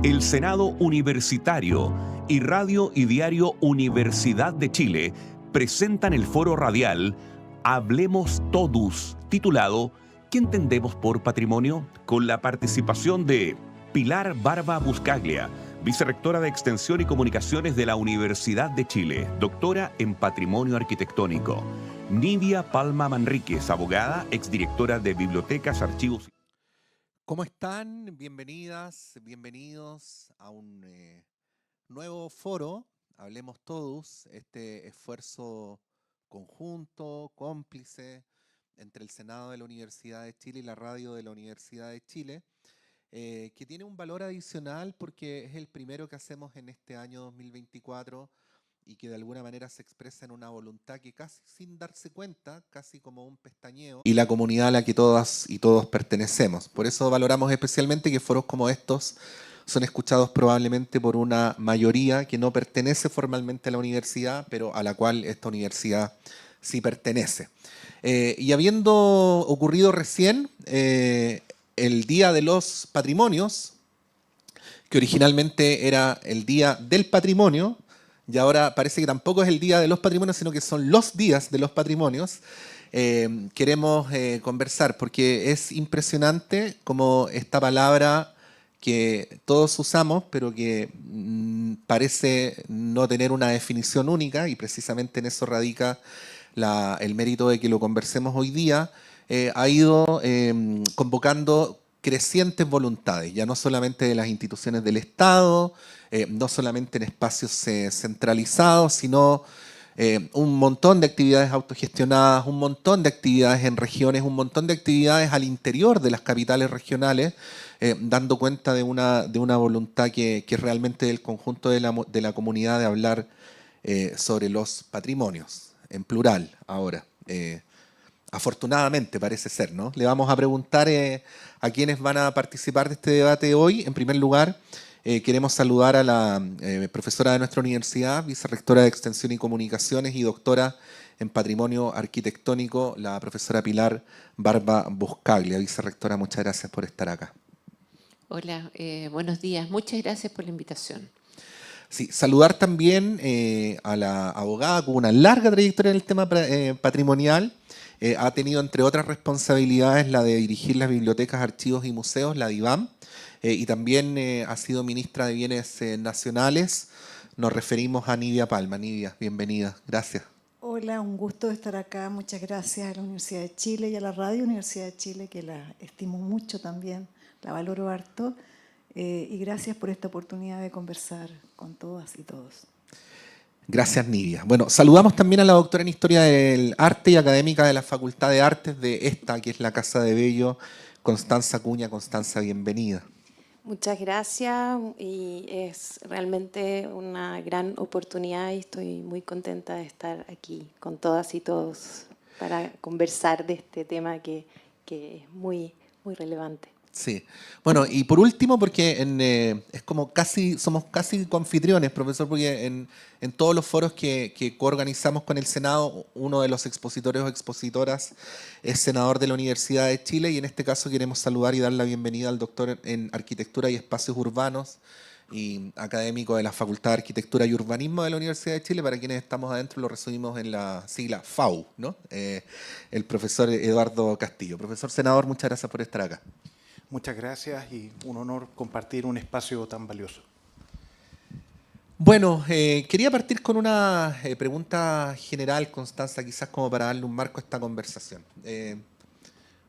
El Senado Universitario y Radio y Diario Universidad de Chile presentan el foro radial Hablemos Todos, titulado ¿Qué entendemos por patrimonio?, con la participación de Pilar Barba Buscaglia, vicerrectora de Extensión y Comunicaciones de la Universidad de Chile, doctora en Patrimonio Arquitectónico; Nidia Palma Manríquez, abogada, exdirectora de Bibliotecas, Archivos. ¿Cómo están? Bienvenidas, bienvenidos a un nuevo foro, Hablemos Todos, este esfuerzo conjunto, cómplice, entre el Senado de la Universidad de Chile y la radio de la Universidad de Chile, que tiene un valor adicional porque es el primero que hacemos en este año 2024 y que de alguna manera se expresa en una voluntad que casi sin darse cuenta, casi como un pestañeo, y la comunidad a la que todas y todos pertenecemos. Por eso valoramos especialmente que foros como estos son escuchados probablemente por una mayoría que no pertenece formalmente a la universidad, pero a la cual esta universidad sí pertenece. Y habiendo ocurrido recién el Día de los Patrimonios, que originalmente era el Día del Patrimonio, y ahora parece que tampoco es el Día de los Patrimonios, sino que son los días de los patrimonios, queremos conversar, porque es impresionante como esta palabra que todos usamos, pero que parece no tener una definición única, y precisamente en eso radica el mérito de que lo conversemos hoy día, ha ido convocando crecientes voluntades, ya no solamente de las instituciones del Estado, no solamente en espacios centralizados, sino un montón de actividades autogestionadas, un montón de actividades en regiones, un montón de actividades al interior de las capitales regionales, dando cuenta de una voluntad que es realmente del conjunto de la comunidad de hablar sobre los patrimonios, en plural ahora. Afortunadamente parece ser, ¿no? Le vamos a preguntar a quienes van a participar de este debate hoy. En primer lugar, queremos saludar a la profesora de nuestra universidad, vicerrectora de Extensión y Comunicaciones y doctora en Patrimonio Arquitectónico, la profesora Pilar Barba Buscaglia. Vicerrectora, muchas gracias por estar acá. Hola, buenos días. Muchas gracias por la invitación. Sí, saludar también a la abogada con una larga trayectoria en el tema patrimonial. Ha tenido, entre otras responsabilidades, la de dirigir las bibliotecas, archivos y museos, la DIVAM, y también ha sido ministra de Bienes Nacionales. Nos referimos a Nidia Palma. Nidia, bienvenida. Gracias. Hola, un gusto estar acá. Muchas gracias a la Universidad de Chile y a la Radio Universidad de Chile, que la estimo mucho también, la valoro harto. Y gracias por esta oportunidad de conversar con todas y todos. Gracias, Nidia. Bueno, saludamos también a la doctora en Historia del Arte y académica de la Facultad de Artes de esta, que es la Casa de Bello, Constanza Acuña. Constanza, bienvenida. Muchas gracias, y es realmente una gran oportunidad y estoy muy contenta de estar aquí con todas y todos para conversar de este tema que es muy, muy relevante. Sí. Bueno, y por último, porque es como somos casi coanfitriones, profesor, porque en todos los foros que coorganizamos con el Senado, uno de los expositores o expositoras es senador de la Universidad de Chile, y en este caso queremos saludar y dar la bienvenida al doctor en Arquitectura y Espacios Urbanos y académico de la Facultad de Arquitectura y Urbanismo de la Universidad de Chile. Para quienes estamos adentro lo resumimos en la sigla FAU, ¿no? El profesor Eduardo Castillo. Profesor senador, muchas gracias por estar acá. Muchas gracias y un honor compartir un espacio tan valioso. Bueno, quería partir con una pregunta general, Constanza, quizás como para darle un marco a esta conversación.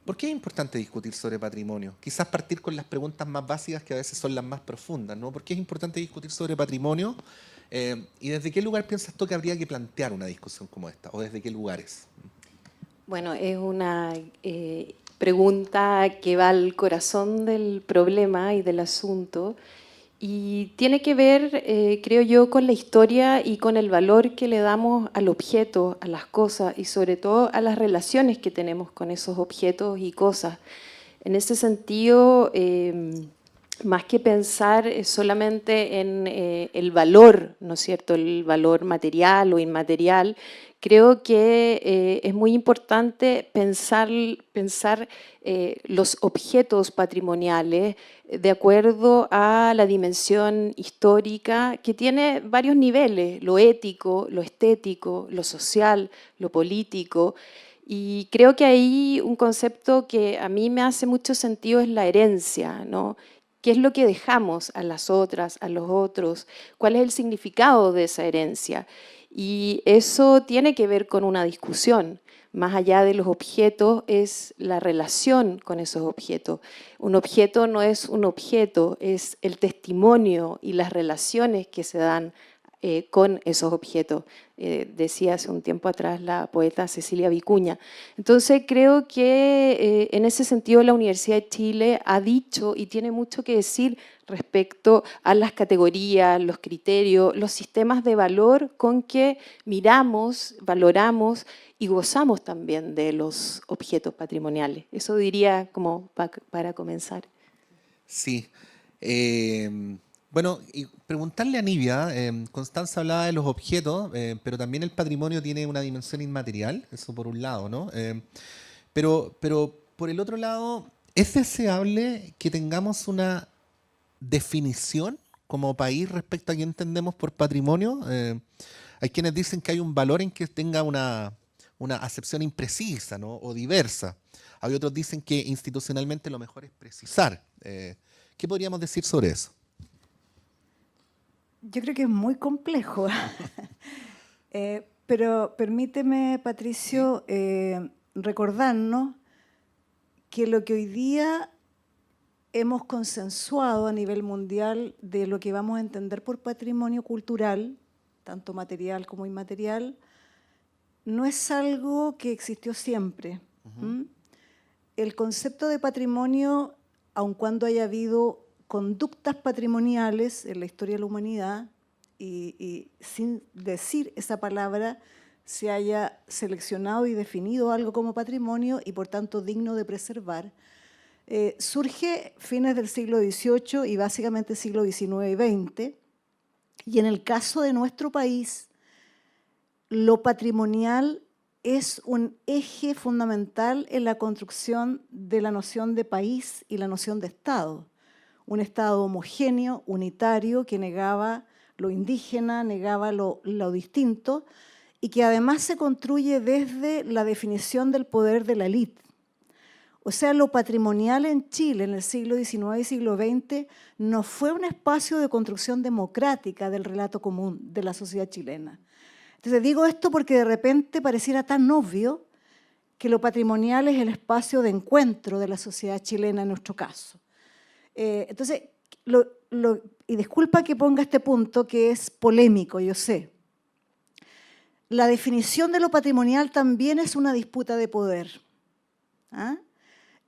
¿Por qué es importante discutir sobre patrimonio? Quizás partir con las preguntas más básicas, que a veces son las más profundas, ¿no? ¿Por qué es importante discutir sobre patrimonio? ¿Y desde qué lugar piensas tú que habría que plantear una discusión como esta? ¿O desde qué lugares? Bueno, es una pregunta que va al corazón del problema y del asunto, y tiene que ver, creo yo, con la historia y con el valor que le damos al objeto, a las cosas y sobre todo a las relaciones que tenemos con esos objetos y cosas. En ese sentido, más que pensar solamente en el valor, ¿no es cierto?, el valor material o inmaterial, creo que es muy importante pensar los objetos patrimoniales de acuerdo a la dimensión histórica que tiene varios niveles, lo ético, lo estético, lo social, lo político. Y creo que ahí un concepto que a mí me hace mucho sentido es la herencia, ¿no? ¿Qué es lo que dejamos a las otras, a los otros? ¿Cuál es el significado de esa herencia? Y eso tiene que ver con una discusión. Más allá de los objetos es la relación con esos objetos. Un objeto no es un objeto, es el testimonio y las relaciones que se dan con esos objetos, decía hace un tiempo atrás la poeta Cecilia Vicuña. Entonces creo que en ese sentido la Universidad de Chile ha dicho y tiene mucho que decir respecto a las categorías, los criterios, los sistemas de valor con que miramos, valoramos y gozamos también de los objetos patrimoniales. Eso diría como para comenzar. Sí. Bueno, y preguntarle a Nivia, Constanza hablaba de los objetos, pero también el patrimonio tiene una dimensión inmaterial, eso por un lado, ¿no? Pero por el otro lado, ¿es deseable que tengamos una definición como país respecto a qué entendemos por patrimonio? Hay quienes dicen que hay un valor en que tenga una acepción imprecisa, ¿no? O diversa. Hay otros dicen que institucionalmente lo mejor es precisar. ¿Qué podríamos decir sobre eso? Yo creo que es muy complejo, pero permíteme, Patricio, recordarnos que lo que hoy día hemos consensuado a nivel mundial de lo que vamos a entender por patrimonio cultural, tanto material como inmaterial, no es algo que existió siempre. El concepto de patrimonio, aun cuando haya habido conductas patrimoniales en la historia de la humanidad, y sin decir esa palabra se haya seleccionado y definido algo como patrimonio y por tanto digno de preservar, surge fines del siglo XVIII y básicamente siglo XIX y XX, y en el caso de nuestro país, lo patrimonial es un eje fundamental en la construcción de la noción de país y la noción de Estado. Un Estado homogéneo, unitario, que negaba lo indígena, negaba lo distinto, y que además se construye desde la definición del poder de la élite. O sea, lo patrimonial en Chile en el siglo XIX y siglo XX no fue un espacio de construcción democrática del relato común de la sociedad chilena. Entonces digo esto porque de repente pareciera tan obvio que lo patrimonial es el espacio de encuentro de la sociedad chilena en nuestro caso. Entonces, y disculpa que ponga este punto que es polémico, yo sé. La definición de lo patrimonial también es una disputa de poder.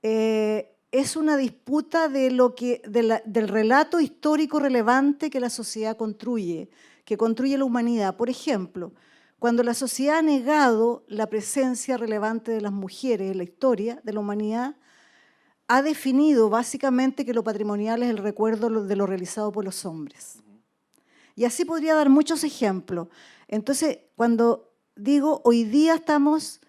Es una disputa del relato histórico relevante que la sociedad construye, que construye la humanidad. Por ejemplo, cuando la sociedad ha negado la presencia relevante de las mujeres en la historia de la humanidad, ha definido básicamente que lo patrimonial es el recuerdo de lo realizado por los hombres. Y así podría dar muchos ejemplos. Entonces, cuando digo hoy día estamos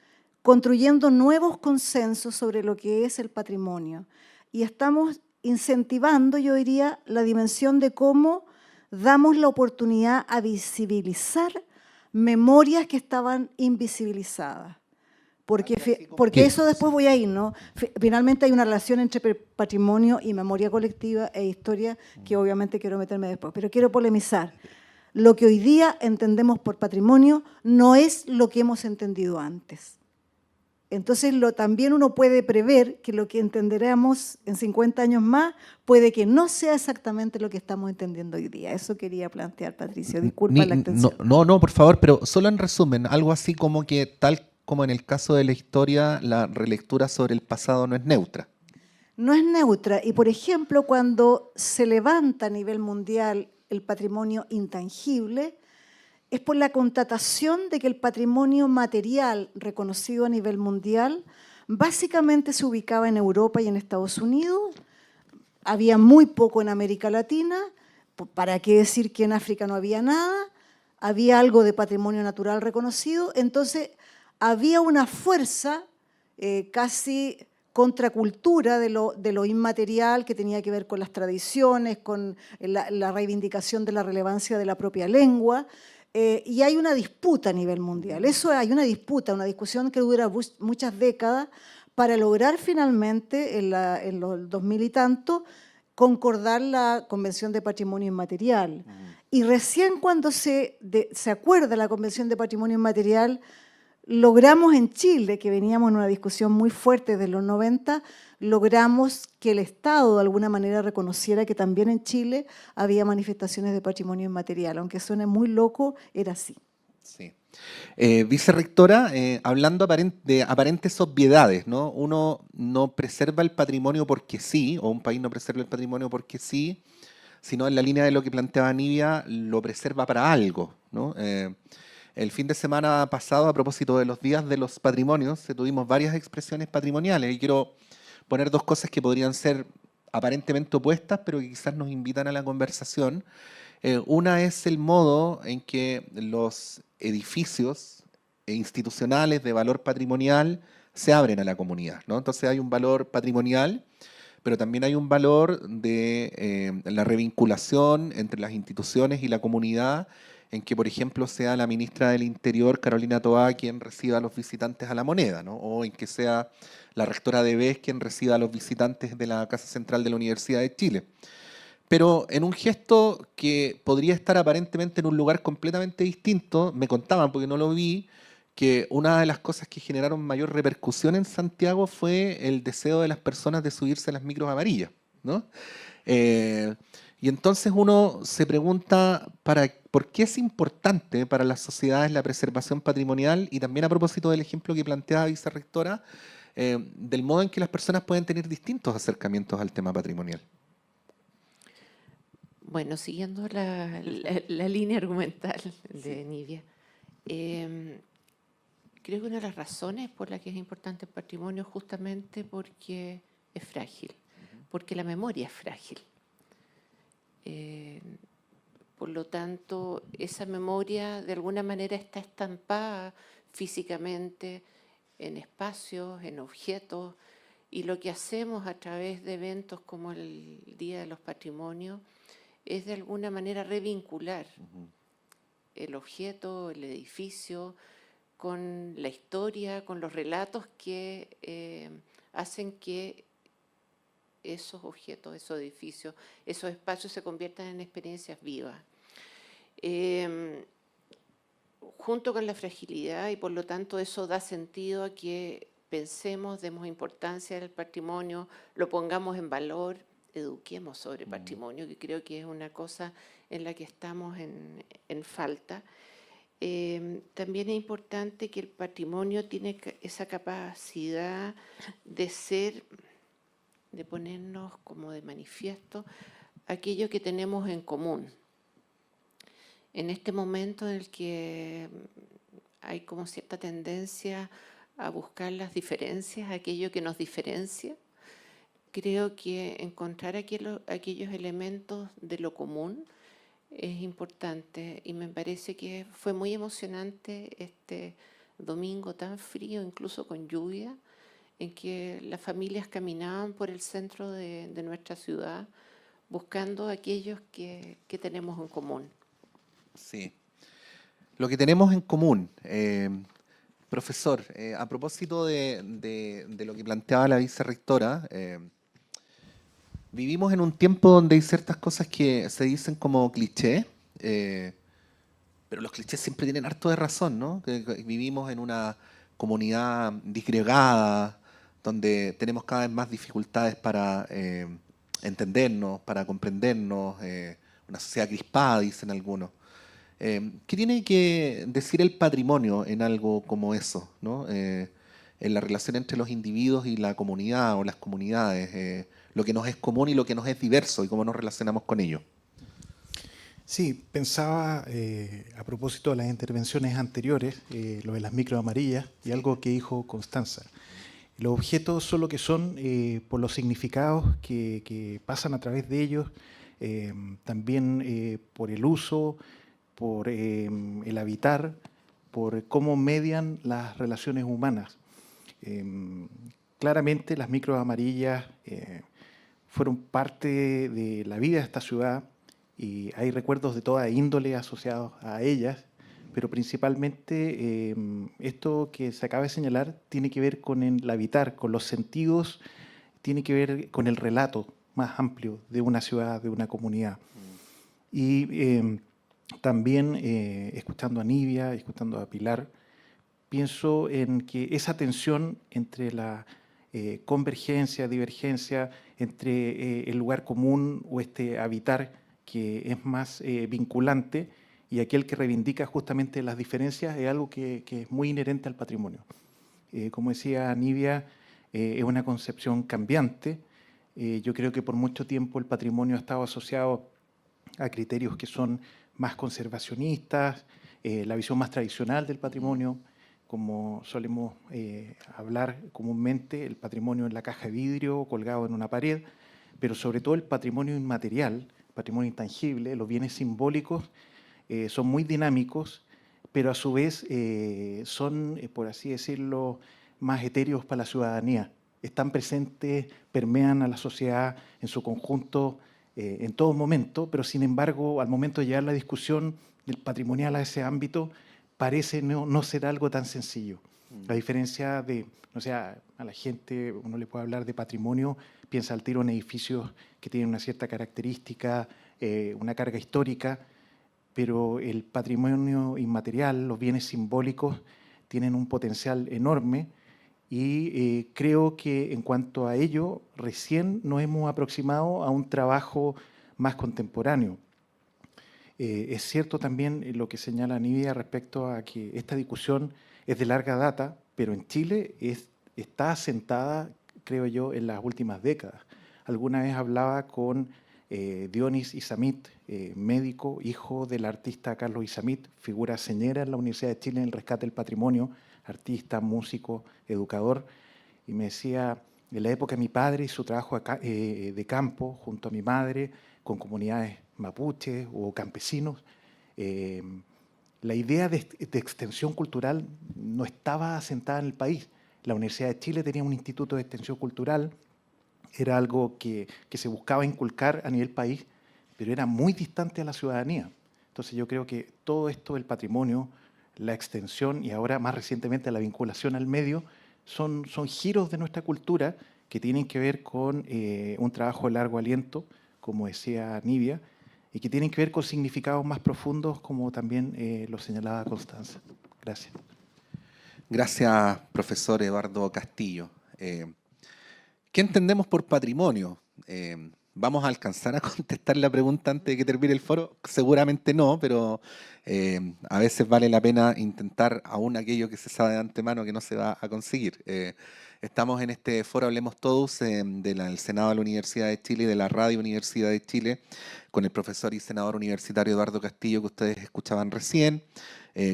construyendo nuevos consensos sobre lo que es el patrimonio y estamos incentivando, yo diría, la dimensión de cómo damos la oportunidad a visibilizar memorias que estaban invisibilizadas. Porque eso después voy a ir, ¿no? Finalmente hay una relación entre patrimonio y memoria colectiva e historia que obviamente quiero meterme después, pero quiero polemizar. Lo que hoy día entendemos por patrimonio no es lo que hemos entendido antes. Entonces también uno puede prever que lo que entenderemos en 50 años más puede que no sea exactamente lo que estamos entendiendo hoy día. Eso quería plantear, Patricio. Disculpa la extensión. No, por favor, pero solo en resumen, algo así como que tal como en el caso de la historia, la relectura sobre el pasado no es neutra. No es neutra. Y, por ejemplo, cuando se levanta a nivel mundial el patrimonio intangible, es por la constatación de que el patrimonio material reconocido a nivel mundial básicamente se ubicaba en Europa y en Estados Unidos, había muy poco en América Latina, ¿para qué decir que en África no había nada? Había algo de patrimonio natural reconocido, entonces había una fuerza casi contracultura de lo inmaterial que tenía que ver con las tradiciones, con la reivindicación de la relevancia de la propia lengua, y hay una disputa a nivel mundial. Eso hay una disputa, una discusión que dura muchas décadas para lograr finalmente en los 2000 y tanto concordar la Convención de Patrimonio Inmaterial. Y recién cuando se acuerda la Convención de Patrimonio Inmaterial, logramos en Chile, que veníamos en una discusión muy fuerte desde los 90, logramos que el Estado de alguna manera reconociera que también en Chile había manifestaciones de patrimonio inmaterial. Aunque suene muy loco, era así. Sí. Vicerrectora, hablando de aparentes obviedades, ¿no? Uno no preserva el patrimonio porque sí, o un país no preserva el patrimonio porque sí, sino en la línea de lo que planteaba Nivia, lo preserva para algo, ¿no? El fin de semana pasado, a propósito de los días de los patrimonios, tuvimos varias expresiones patrimoniales y quiero poner dos cosas que podrían ser aparentemente opuestas, pero que quizás nos invitan a la conversación. Una es el modo en que los edificios institucionales de valor patrimonial se abren a la comunidad, ¿no? Entonces hay un valor patrimonial, pero también hay un valor de la revinculación entre las instituciones y la comunidad, en que, por ejemplo, sea la ministra del Interior, Carolina Toá, quien reciba a los visitantes a la Moneda, ¿no? O en que sea la rectora de BES quien reciba a los visitantes de la Casa Central de la Universidad de Chile. Pero en un gesto que podría estar aparentemente en un lugar completamente distinto, me contaban, porque no lo vi, que una de las cosas que generaron mayor repercusión en Santiago fue el deseo de las personas de subirse a las micros amarillas, ¿no? Y entonces uno se pregunta por qué es importante para las sociedades la preservación patrimonial, y también a propósito del ejemplo que planteaba Vicerrectora, del modo en que las personas pueden tener distintos acercamientos al tema patrimonial. Bueno, siguiendo la línea argumental de Nivia, creo que una de las razones por las que es importante el patrimonio es justamente porque es frágil, porque la memoria es frágil. Por lo tanto, esa memoria de alguna manera está estampada físicamente en espacios, en objetos, y lo que hacemos a través de eventos como el Día de los Patrimonios es de alguna manera revincular el objeto, el edificio, con la historia, con los relatos que hacen que esos objetos, esos edificios, esos espacios se conviertan en experiencias vivas. Junto con la fragilidad, y por lo tanto eso da sentido a que pensemos, demos importancia al patrimonio, lo pongamos en valor, eduquemos sobre patrimonio, que creo que es una cosa en la que estamos en falta. También es importante que el patrimonio tiene esa capacidad de ser, de ponernos como de manifiesto aquello que tenemos en común. En este momento en el que hay como cierta tendencia a buscar las diferencias, aquello que nos diferencia, creo que encontrar aquellos elementos de lo común es importante, y me parece que fue muy emocionante este domingo tan frío, incluso con lluvia, en que las familias caminaban por el centro de nuestra ciudad buscando aquellos que tenemos en común. Sí. Lo que tenemos en común. Profesor, a propósito de lo que planteaba la vicerrectora, vivimos en un tiempo donde hay ciertas cosas que se dicen como cliché, pero los clichés siempre tienen harto de razón, ¿no? Que vivimos en una comunidad disgregada, donde tenemos cada vez más dificultades para entendernos, para comprendernos, una sociedad crispada, dicen algunos. ¿Qué tiene que decir el patrimonio en algo como eso, ¿no? En la relación entre los individuos y la comunidad o las comunidades, lo que nos es común y lo que nos es diverso y cómo nos relacionamos con ello? Sí, pensaba a propósito de las intervenciones anteriores, lo de las micro amarillas y algo que dijo Constanza. Los objetos son lo que son por los significados que pasan a través de ellos, también por el uso, por el habitar, por cómo median las relaciones humanas. Claramente las micros amarillas fueron parte de la vida de esta ciudad y hay recuerdos de toda índole asociados a ellas, pero principalmente esto que se acaba de señalar tiene que ver con el habitar, con los sentidos, tiene que ver con el relato más amplio de una ciudad, de una comunidad. Y también, escuchando a Nivia, escuchando a Pilar, pienso en que esa tensión entre la convergencia, divergencia, entre el lugar común o este habitar que es más vinculante y aquel que reivindica justamente las diferencias es algo que es muy inherente al patrimonio. Como decía Nivia, es una concepción cambiante. Yo creo que por mucho tiempo el patrimonio ha estado asociado a criterios que son más conservacionistas, la visión más tradicional del patrimonio, como solemos hablar comúnmente, el patrimonio en la caja de vidrio colgado en una pared, pero sobre todo el patrimonio inmaterial, el patrimonio intangible, los bienes simbólicos, son muy dinámicos, pero a su vez son, por así decirlo, más etéreos para la ciudadanía. Están presentes, permean a la sociedad en su conjunto en todo momento, pero sin embargo, al momento de llevar la discusión del patrimonial a ese ámbito, parece no ser algo tan sencillo. A diferencia de, o sea, a la gente, uno le puede hablar de patrimonio, piensa al tiro en edificios que tienen una cierta característica, una carga histórica, pero el patrimonio inmaterial, los bienes simbólicos, tienen un potencial enorme y creo que en cuanto a ello, recién nos hemos aproximado a un trabajo más contemporáneo. Es cierto también lo que señala Nivia respecto a que esta discusión es de larga data, pero en Chile está asentada, creo yo, en las últimas décadas. Alguna vez hablaba con Dionis Isamit, médico, hijo del artista Carlos Isamit, figura señera en la Universidad de Chile en el rescate del patrimonio, artista, músico, educador, y me decía, en la época de mi padre y su trabajo de campo junto a mi madre, con comunidades mapuches o campesinos, la idea de extensión cultural no estaba asentada en el país. La Universidad de Chile tenía un instituto de extensión cultural, era algo que se buscaba inculcar a nivel país, pero era muy distante a la ciudadanía. Entonces yo creo que todo esto del patrimonio, la extensión y ahora más recientemente la vinculación al medio, son giros de nuestra cultura que tienen que ver con un trabajo de largo aliento, como decía Nivia, y que tienen que ver con significados más profundos, como también lo señalaba Constanza. Gracias. Gracias, profesor Eduardo Castillo. ¿Qué entendemos por patrimonio? ¿Vamos a alcanzar a contestar la pregunta antes de que termine el foro? Seguramente no, pero a veces vale la pena intentar aún aquello que se sabe de antemano que no se va a conseguir. Estamos en este foro Hablemos Todos del Senado de la Universidad de Chile y de la Radio Universidad de Chile con el profesor y senador universitario Eduardo Castillo que ustedes escuchaban recién,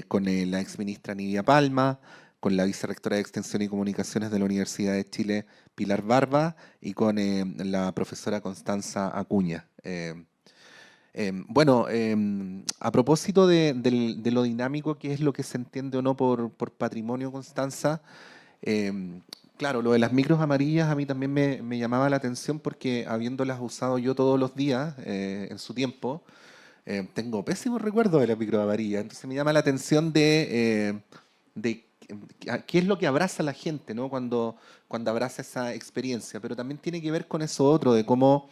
con la exministra Nivia Palma, con la vicerrectora de Extensión y Comunicaciones de la Universidad de Chile, Pilar Barba, y con la profesora Constanza Acuña. Bueno, a propósito de lo dinámico que es lo que se entiende o no por patrimonio, Constanza, claro, lo de las micros amarillas a mí también me llamaba la atención porque habiéndolas usado yo todos los días en su tiempo, tengo pésimos recuerdos de las micros amarillas. Entonces me llama la atención de qué es lo que abraza a la gente, ¿no? Cuando abraza esa experiencia, pero también tiene que ver con eso otro, de cómo,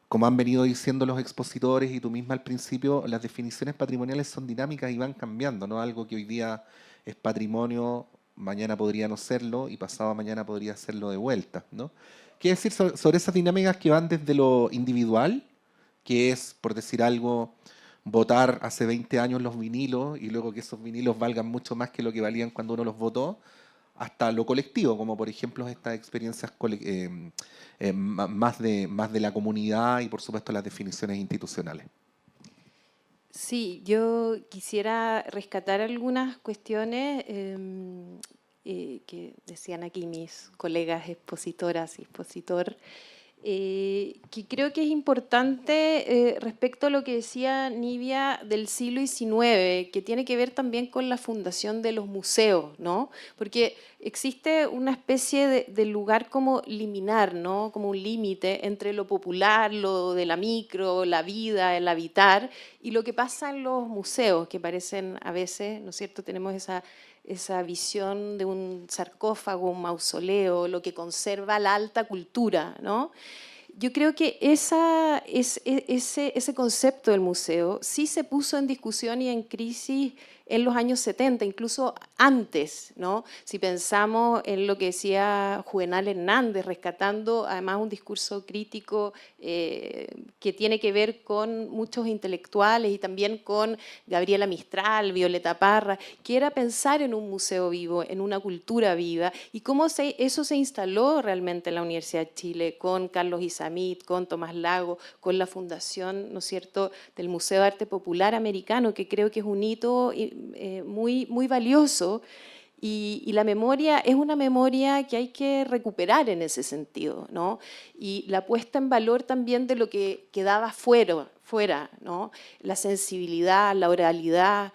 como han venido diciendo los expositores y tú misma al principio, las definiciones patrimoniales son dinámicas y van cambiando, ¿no? Algo que hoy día es patrimonio, mañana podría no serlo y pasado mañana podría serlo de vuelta, ¿no? ¿Qué decir sobre esas dinámicas que van desde lo individual, que es, por decir algo, votar hace 20 años los vinilos y luego que esos vinilos valgan mucho más que lo que valían cuando uno los votó, hasta lo colectivo, como por ejemplo estas experiencias más de la comunidad y por supuesto las definiciones institucionales? Sí, yo quisiera rescatar algunas cuestiones que decían aquí mis colegas expositoras y expositor, que creo que es importante respecto a lo que decía Nivia del siglo XIX, que tiene que ver también con la fundación de los museos, ¿no? Porque existe una especie de lugar como liminar, ¿no? Como un límite entre lo popular, lo de la micro, la vida, el habitar, y lo que pasa en los museos, que parecen a veces, ¿no es cierto?, tenemos esa visión de un sarcófago, un mausoleo, lo que conserva la alta cultura, ¿no? Yo creo que ese concepto del museo sí se puso en discusión y en crisis en los años 70, incluso antes, ¿no? Si pensamos en lo que decía Juvenal Hernández, rescatando además un discurso crítico que tiene que ver con muchos intelectuales y también con Gabriela Mistral, Violeta Parra, que era pensar en un museo vivo, en una cultura viva, y cómo eso se instaló realmente en la Universidad de Chile, con Carlos Isamit, con Tomás Lago, con la fundación, ¿no es cierto?, del Museo de Arte Popular Americano, que creo que es un hito muy, muy valioso. Y la memoria es una memoria que hay que recuperar en ese sentido, ¿no? Y la puesta en valor también de lo que quedaba fuera, ¿no? La sensibilidad, la oralidad,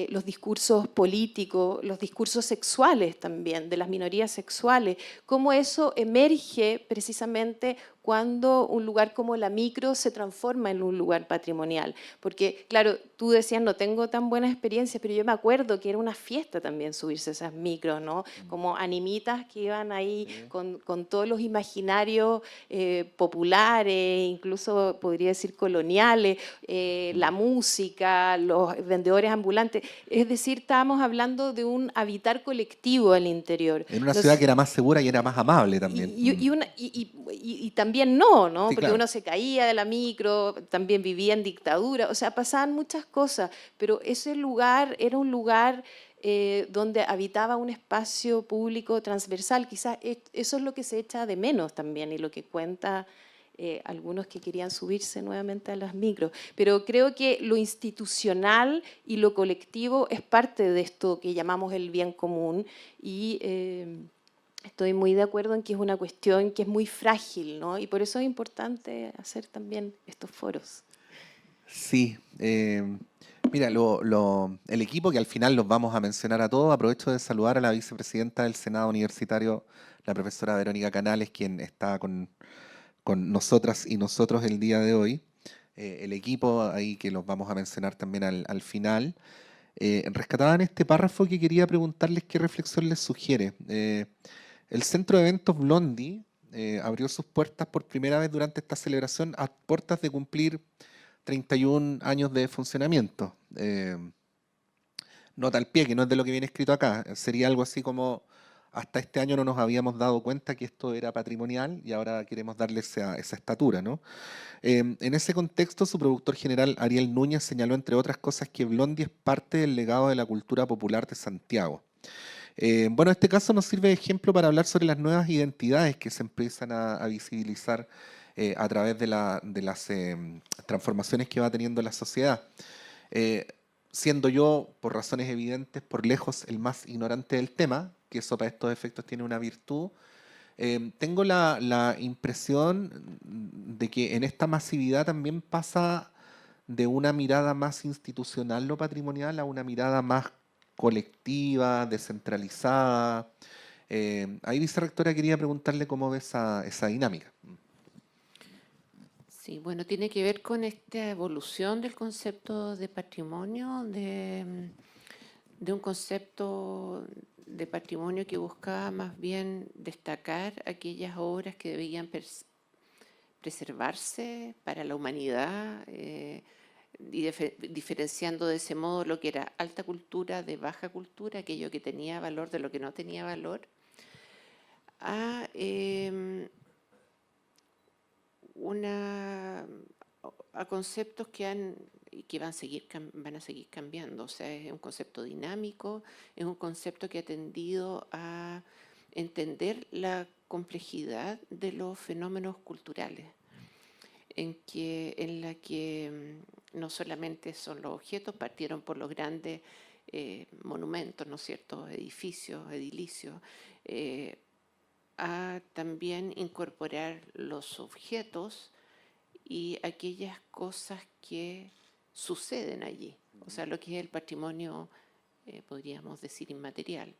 los discursos políticos, los discursos sexuales también, de las minorías sexuales, cómo eso emerge precisamente cuando un lugar como la micro se transforma en un lugar patrimonial. Porque, claro, tú decías, no tengo tan buenas experiencias, pero yo me acuerdo que era una fiesta también subirse a esas micros, ¿no? Como animitas que iban ahí con todos los imaginarios populares, incluso podría decir coloniales, la música, los vendedores ambulantes. Es decir, estábamos hablando de un habitar colectivo al interior. En una ciudad que era más segura y era más amable también. Y también no, ¿no? Sí, Porque claro. uno se caía de la micro, también vivía en dictadura, o sea, pasaban muchas cosas, pero ese lugar era un lugar donde habitaba un espacio público transversal. Quizás eso es lo que se echa de menos también y lo que cuenta algunos que querían subirse nuevamente a las micros. Pero creo que lo institucional y lo colectivo es parte de esto que llamamos el bien común y estoy muy de acuerdo en que es una cuestión que es muy frágil, ¿no? Y por eso es importante hacer también estos foros. Sí, mira, el equipo que al final los vamos a mencionar a todos, aprovecho de saludar a la vicepresidenta del Senado Universitario, la profesora Verónica Canales, quien está con nosotras y nosotros el día de hoy. El equipo ahí que los vamos a mencionar también al final. Rescataban este párrafo que quería preguntarles qué reflexión les sugiere. El Centro de Eventos Blondie abrió sus puertas por primera vez durante esta celebración a puertas de cumplir 31 años de funcionamiento. Nota al pie, que no es de lo que viene escrito acá. Sería algo así como, hasta este año no nos habíamos dado cuenta que esto era patrimonial y ahora queremos darle esa estatura, ¿no? En ese contexto, su productor general, Ariel Núñez, señaló, entre otras cosas, que Blondie es parte del legado de la cultura popular de Santiago. Bueno, este caso nos sirve de ejemplo para hablar sobre las nuevas identidades que se empiezan a visibilizar a través de las transformaciones que va teniendo la sociedad. Siendo yo, por razones evidentes, por lejos el más ignorante del tema, que eso para estos efectos tiene una virtud, tengo la impresión de que en esta masividad también pasa de una mirada más institucional lo patrimonial a una mirada más colectiva, descentralizada. Ahí, vicerrectora, quería preguntarle cómo ve esa dinámica. Sí, bueno, tiene que ver con esta evolución del concepto de patrimonio, de un concepto de patrimonio que buscaba más bien destacar aquellas obras que debían preservarse para la humanidad y diferenciando de ese modo lo que era alta cultura de baja cultura, aquello que tenía valor de lo que no tenía valor, a conceptos que van a seguir cambiando. O sea, es un concepto dinámico, es un concepto que ha tendido a entender la complejidad de los fenómenos culturales, en la que no solamente son los objetos, partieron por los grandes monumentos, ¿no es cierto?, edificios, edilicios, a también incorporar los objetos y aquellas cosas que suceden allí, o sea, lo que es el patrimonio, podríamos decir, inmaterial,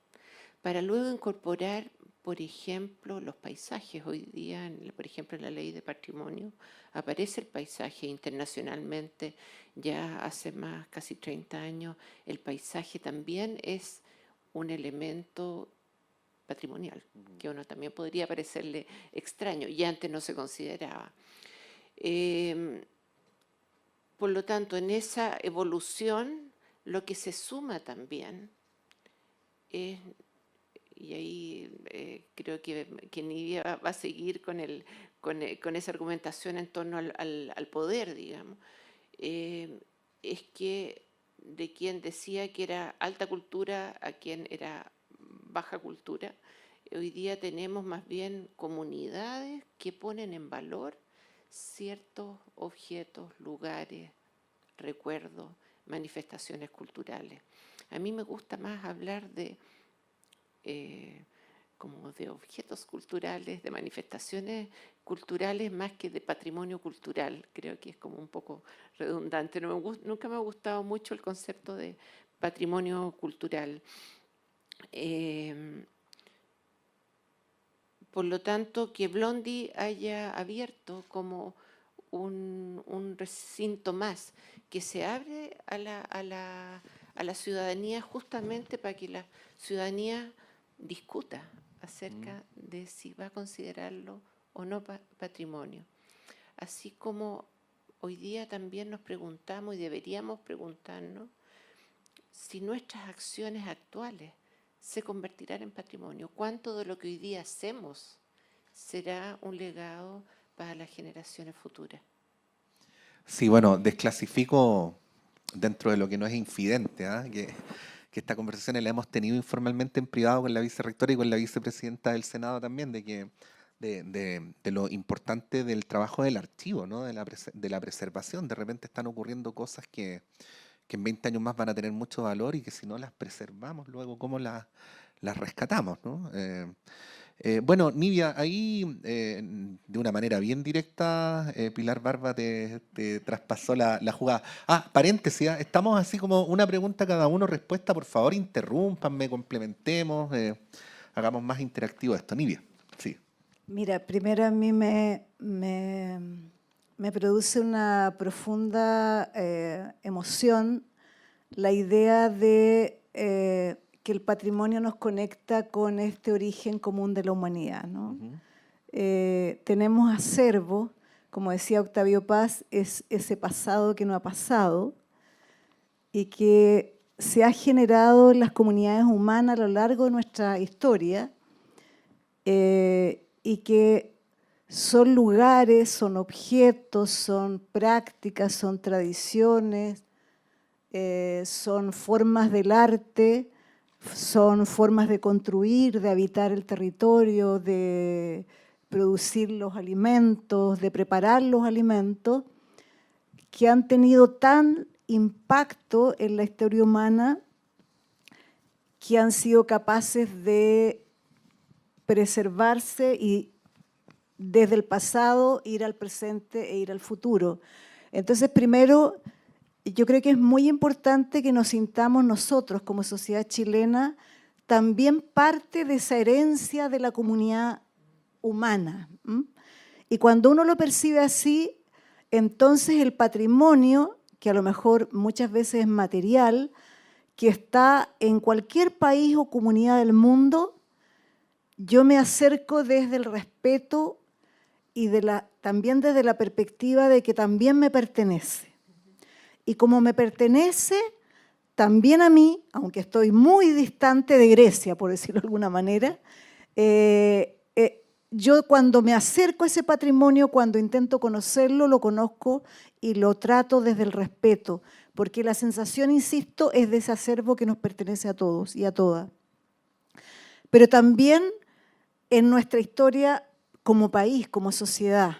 para luego incorporar, por ejemplo, los paisajes. Hoy día, por ejemplo, en la ley de patrimonio aparece el paisaje internacionalmente, ya hace más, casi 30 años, el paisaje también es un elemento patrimonial, que a uno también podría parecerle extraño, y antes no se consideraba. Por lo tanto, en esa evolución, lo que se suma también es, y ahí creo que Nidia va a seguir con esa argumentación en torno al poder, digamos, es que de quien decía que era alta cultura a quien era baja cultura, hoy día tenemos más bien comunidades que ponen en valor ciertos objetos, lugares, recuerdos, manifestaciones culturales. A mí me gusta más hablar de como de objetos culturales, de manifestaciones culturales, más que de patrimonio cultural. Creo que es como un poco redundante. Nunca me ha gustado mucho el concepto de patrimonio cultural. Por lo tanto, que Blondie haya abierto como un recinto más, que se abre a la ciudadanía justamente para que la ciudadanía discuta acerca de si va a considerarlo o no patrimonio. Así como hoy día también nos preguntamos y deberíamos preguntarnos si nuestras acciones actuales se convertirán en patrimonio. ¿Cuánto de lo que hoy día hacemos será un legado para las generaciones futuras? Sí, bueno, desclasifico dentro de lo que no es infidente, que estas conversaciones las hemos tenido informalmente en privado con la vicerrectora y con la vicepresidenta del Senado también, de lo importante del trabajo del archivo, ¿no? de la preservación. De repente están ocurriendo cosas que en 20 años más van a tener mucho valor y que si no las preservamos luego, ¿cómo las rescatamos, ¿no? Bueno, Nidia, ahí de una manera bien directa, Pilar Barba te traspasó la jugada. Paréntesis, estamos así como una pregunta cada uno, respuesta, por favor, interrúmpanme, complementemos, hagamos más interactivo esto. Nidia, sí. Mira, primero a mí me produce una profunda emoción la idea de que el patrimonio nos conecta con este origen común de la humanidad, ¿no? Tenemos acervo, como decía Octavio Paz, es ese pasado que no ha pasado y que se ha generado en las comunidades humanas a lo largo de nuestra historia y que son lugares, son objetos, son prácticas, son tradiciones, son formas del arte, son formas de construir, de habitar el territorio, de producir los alimentos, de preparar los alimentos, que han tenido tan impacto en la historia humana que han sido capaces de preservarse y desde el pasado ir al presente e ir al futuro. Entonces, primero, yo creo que es muy importante que nos sintamos nosotros como sociedad chilena también parte de esa herencia de la comunidad humana. Y cuando uno lo percibe así, entonces el patrimonio, que a lo mejor muchas veces es material, que está en cualquier país o comunidad del mundo, yo me acerco desde el respeto y también desde la perspectiva de que también me pertenece. Y como me pertenece, también a mí, aunque estoy muy distante de Grecia, por decirlo de alguna manera, yo cuando me acerco a ese patrimonio, cuando intento conocerlo, lo conozco y lo trato desde el respeto, porque la sensación, insisto, es de ese acervo que nos pertenece a todos y a todas. Pero también en nuestra historia como país, como sociedad,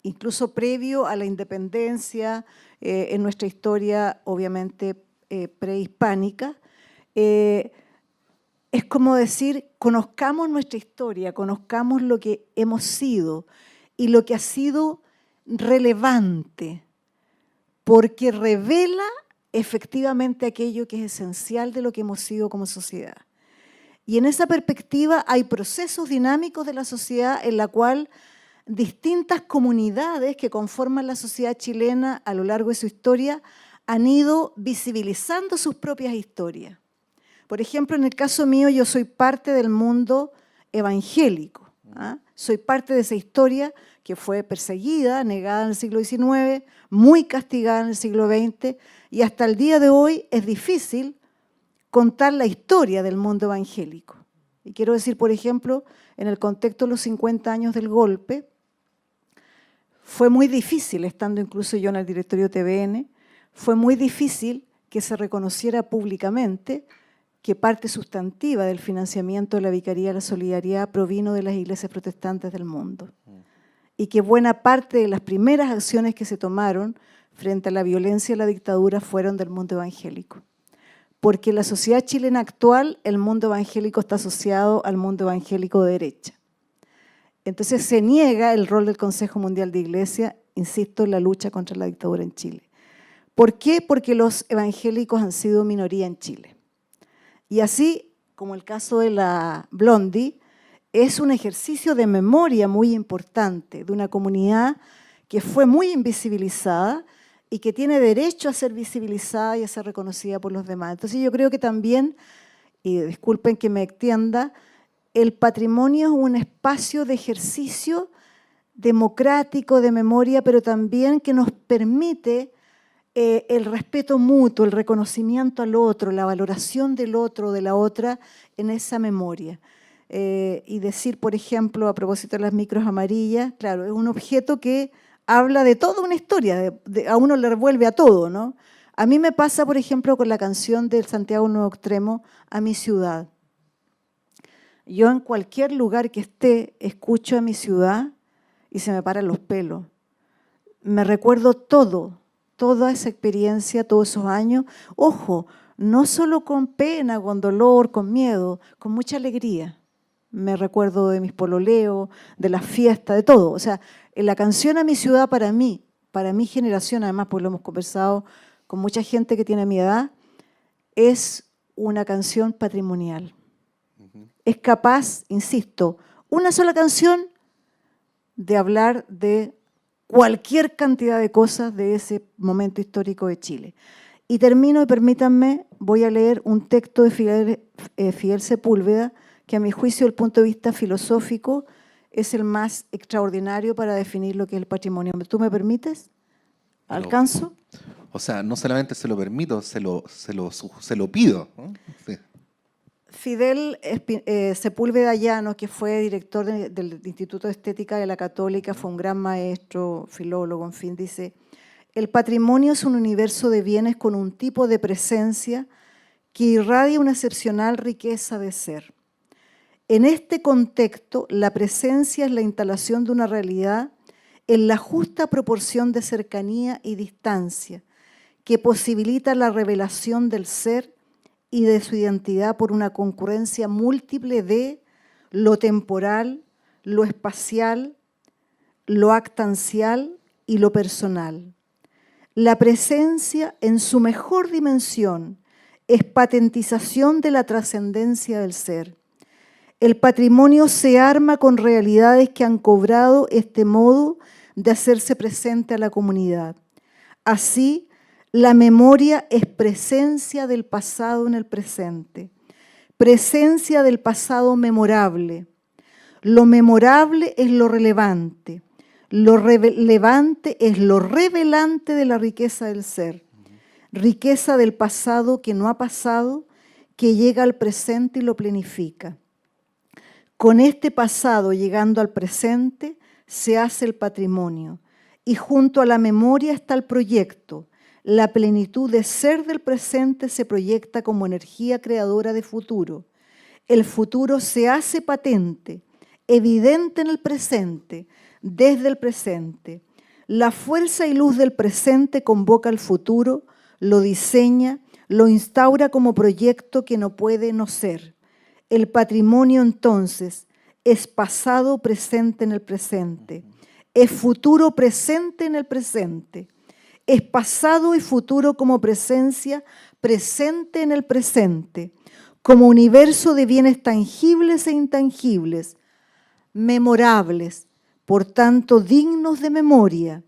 incluso previo a la independencia, en nuestra historia obviamente prehispánica, es como decir, conozcamos nuestra historia, conozcamos lo que hemos sido y lo que ha sido relevante, porque revela efectivamente aquello que es esencial de lo que hemos sido como sociedad. Y en esa perspectiva hay procesos dinámicos de la sociedad en la cual distintas comunidades que conforman la sociedad chilena a lo largo de su historia han ido visibilizando sus propias historias. Por ejemplo, en el caso mío, yo soy parte del mundo evangélico. Soy parte de esa historia que fue perseguida, negada en el siglo XIX, muy castigada en el siglo XX, y hasta el día de hoy es difícil contar la historia del mundo evangélico. Y quiero decir, por ejemplo, en el contexto de los 50 años del golpe, fue muy difícil, estando incluso yo en el directorio TVN, fue muy difícil que se reconociera públicamente que parte sustantiva del financiamiento de la Vicaría de la Solidaridad provino de las iglesias protestantes del mundo. Y que buena parte de las primeras acciones que se tomaron frente a la violencia y la dictadura fueron del mundo evangélico. Porque en la sociedad chilena actual, el mundo evangélico está asociado al mundo evangélico de derecha. Entonces se niega el rol del Consejo Mundial de Iglesia, insisto, en la lucha contra la dictadura en Chile. ¿Por qué? Porque los evangélicos han sido minoría en Chile. Y así, como el caso de la Blondie, es un ejercicio de memoria muy importante de una comunidad que fue muy invisibilizada y que tiene derecho a ser visibilizada y a ser reconocida por los demás. Entonces yo creo que también, y disculpen que me extienda, el patrimonio es un espacio de ejercicio democrático, de memoria, pero también que nos permite el respeto mutuo, el reconocimiento al otro, la valoración del otro o de la otra en esa memoria. Y decir, por ejemplo, a propósito de las micros amarillas, claro, es un objeto que habla de toda una historia, a uno le revuelve a todo, ¿no? A mí me pasa, por ejemplo, con la canción del Santiago Nuevo Extremo, A mi ciudad. Yo en cualquier lugar que esté, escucho a mi ciudad y se me paran los pelos. Me recuerdo todo, toda esa experiencia, todos esos años. Ojo, no solo con pena, con dolor, con miedo, con mucha alegría. Me recuerdo de mis pololeos, de las fiestas, de todo. O sea, en la canción A mi ciudad para mí, para mi generación, además, pues lo hemos conversado con mucha gente que tiene mi edad, es una canción patrimonial. Es capaz, insisto, una sola canción de hablar de cualquier cantidad de cosas de ese momento histórico de Chile. Y termino, y permítanme, voy a leer un texto de Fidel Sepúlveda, que a mi juicio, desde el punto de vista filosófico, es el más extraordinario para definir lo que es el patrimonio. ¿Tú me permites? ¿Alcanzo? O sea, no solamente se lo permito, se lo pido, ¿no? Sí. Fidel Sepúlveda Llanos, que fue director del Instituto de Estética de la Católica, fue un gran maestro, filólogo, en fin, dice: el patrimonio es un universo de bienes con un tipo de presencia que irradia una excepcional riqueza de ser. En este contexto, la presencia es la instalación de una realidad en la justa proporción de cercanía y distancia, que posibilita la revelación del ser y de su identidad por una concurrencia múltiple de lo temporal, lo espacial, lo actancial y lo personal. La presencia en su mejor dimensión es patentización de la trascendencia del ser. El patrimonio se arma con realidades que han cobrado este modo de hacerse presente a la comunidad. Así, la memoria es presencia del pasado en el presente, presencia del pasado memorable. Lo memorable es lo relevante es lo revelante de la riqueza del ser, riqueza del pasado que no ha pasado, que llega al presente y lo plenifica. Con este pasado llegando al presente se hace el patrimonio y junto a la memoria está el proyecto. La plenitud de ser del presente se proyecta como energía creadora de futuro. El futuro se hace patente, evidente en el presente, desde el presente. La fuerza y luz del presente convoca al futuro, lo diseña, lo instaura como proyecto que no puede no ser. El patrimonio, entonces, es pasado presente en el presente, es futuro presente en el presente, es pasado y futuro como presencia presente en el presente, como universo de bienes tangibles e intangibles, memorables, por tanto dignos de memoria,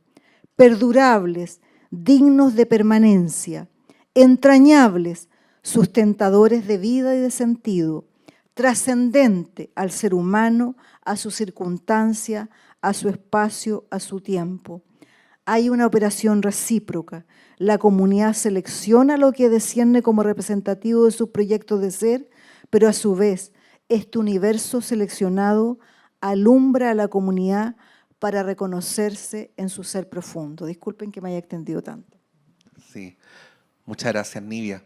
perdurables, dignos de permanencia, entrañables, sustentadores de vida y de sentido, trascendente al ser humano, a su circunstancia, a su espacio, a su tiempo. Hay una operación recíproca. La comunidad selecciona lo que desciende como representativo de sus proyectos de ser, pero a su vez, este universo seleccionado alumbra a la comunidad para reconocerse en su ser profundo. Disculpen que me haya extendido tanto. Sí, muchas gracias, Nivia.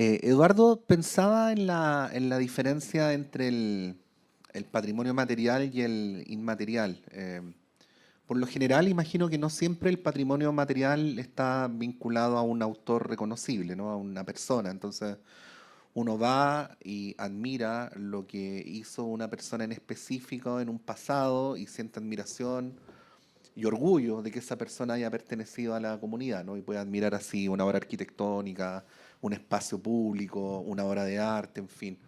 Eduardo, pensaba en la diferencia entre el patrimonio material y el inmaterial. Por lo general, imagino que no siempre el patrimonio material está vinculado a un autor reconocible, ¿no? A una persona. Entonces, uno va y admira lo que hizo una persona en específico en un pasado y siente admiración y orgullo de que esa persona haya pertenecido a la comunidad, ¿no? Y puede admirar así una obra arquitectónica, un espacio público, una obra de arte, en fin.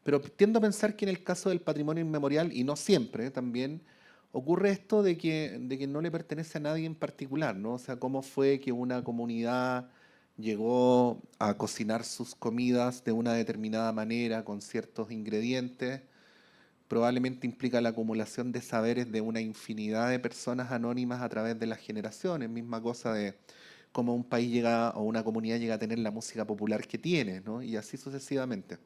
Pero tiendo a pensar que en el caso del patrimonio inmemorial, y no siempre, también ocurre esto de que no le pertenece a nadie en particular, ¿no? O sea, cómo fue que una comunidad llegó a cocinar sus comidas de una determinada manera, con ciertos ingredientes, probablemente implica la acumulación de saberes de una infinidad de personas anónimas a través de las generaciones, misma cosa de cómo un país llega o una comunidad llega a tener la música popular que tiene, ¿no? Y así sucesivamente.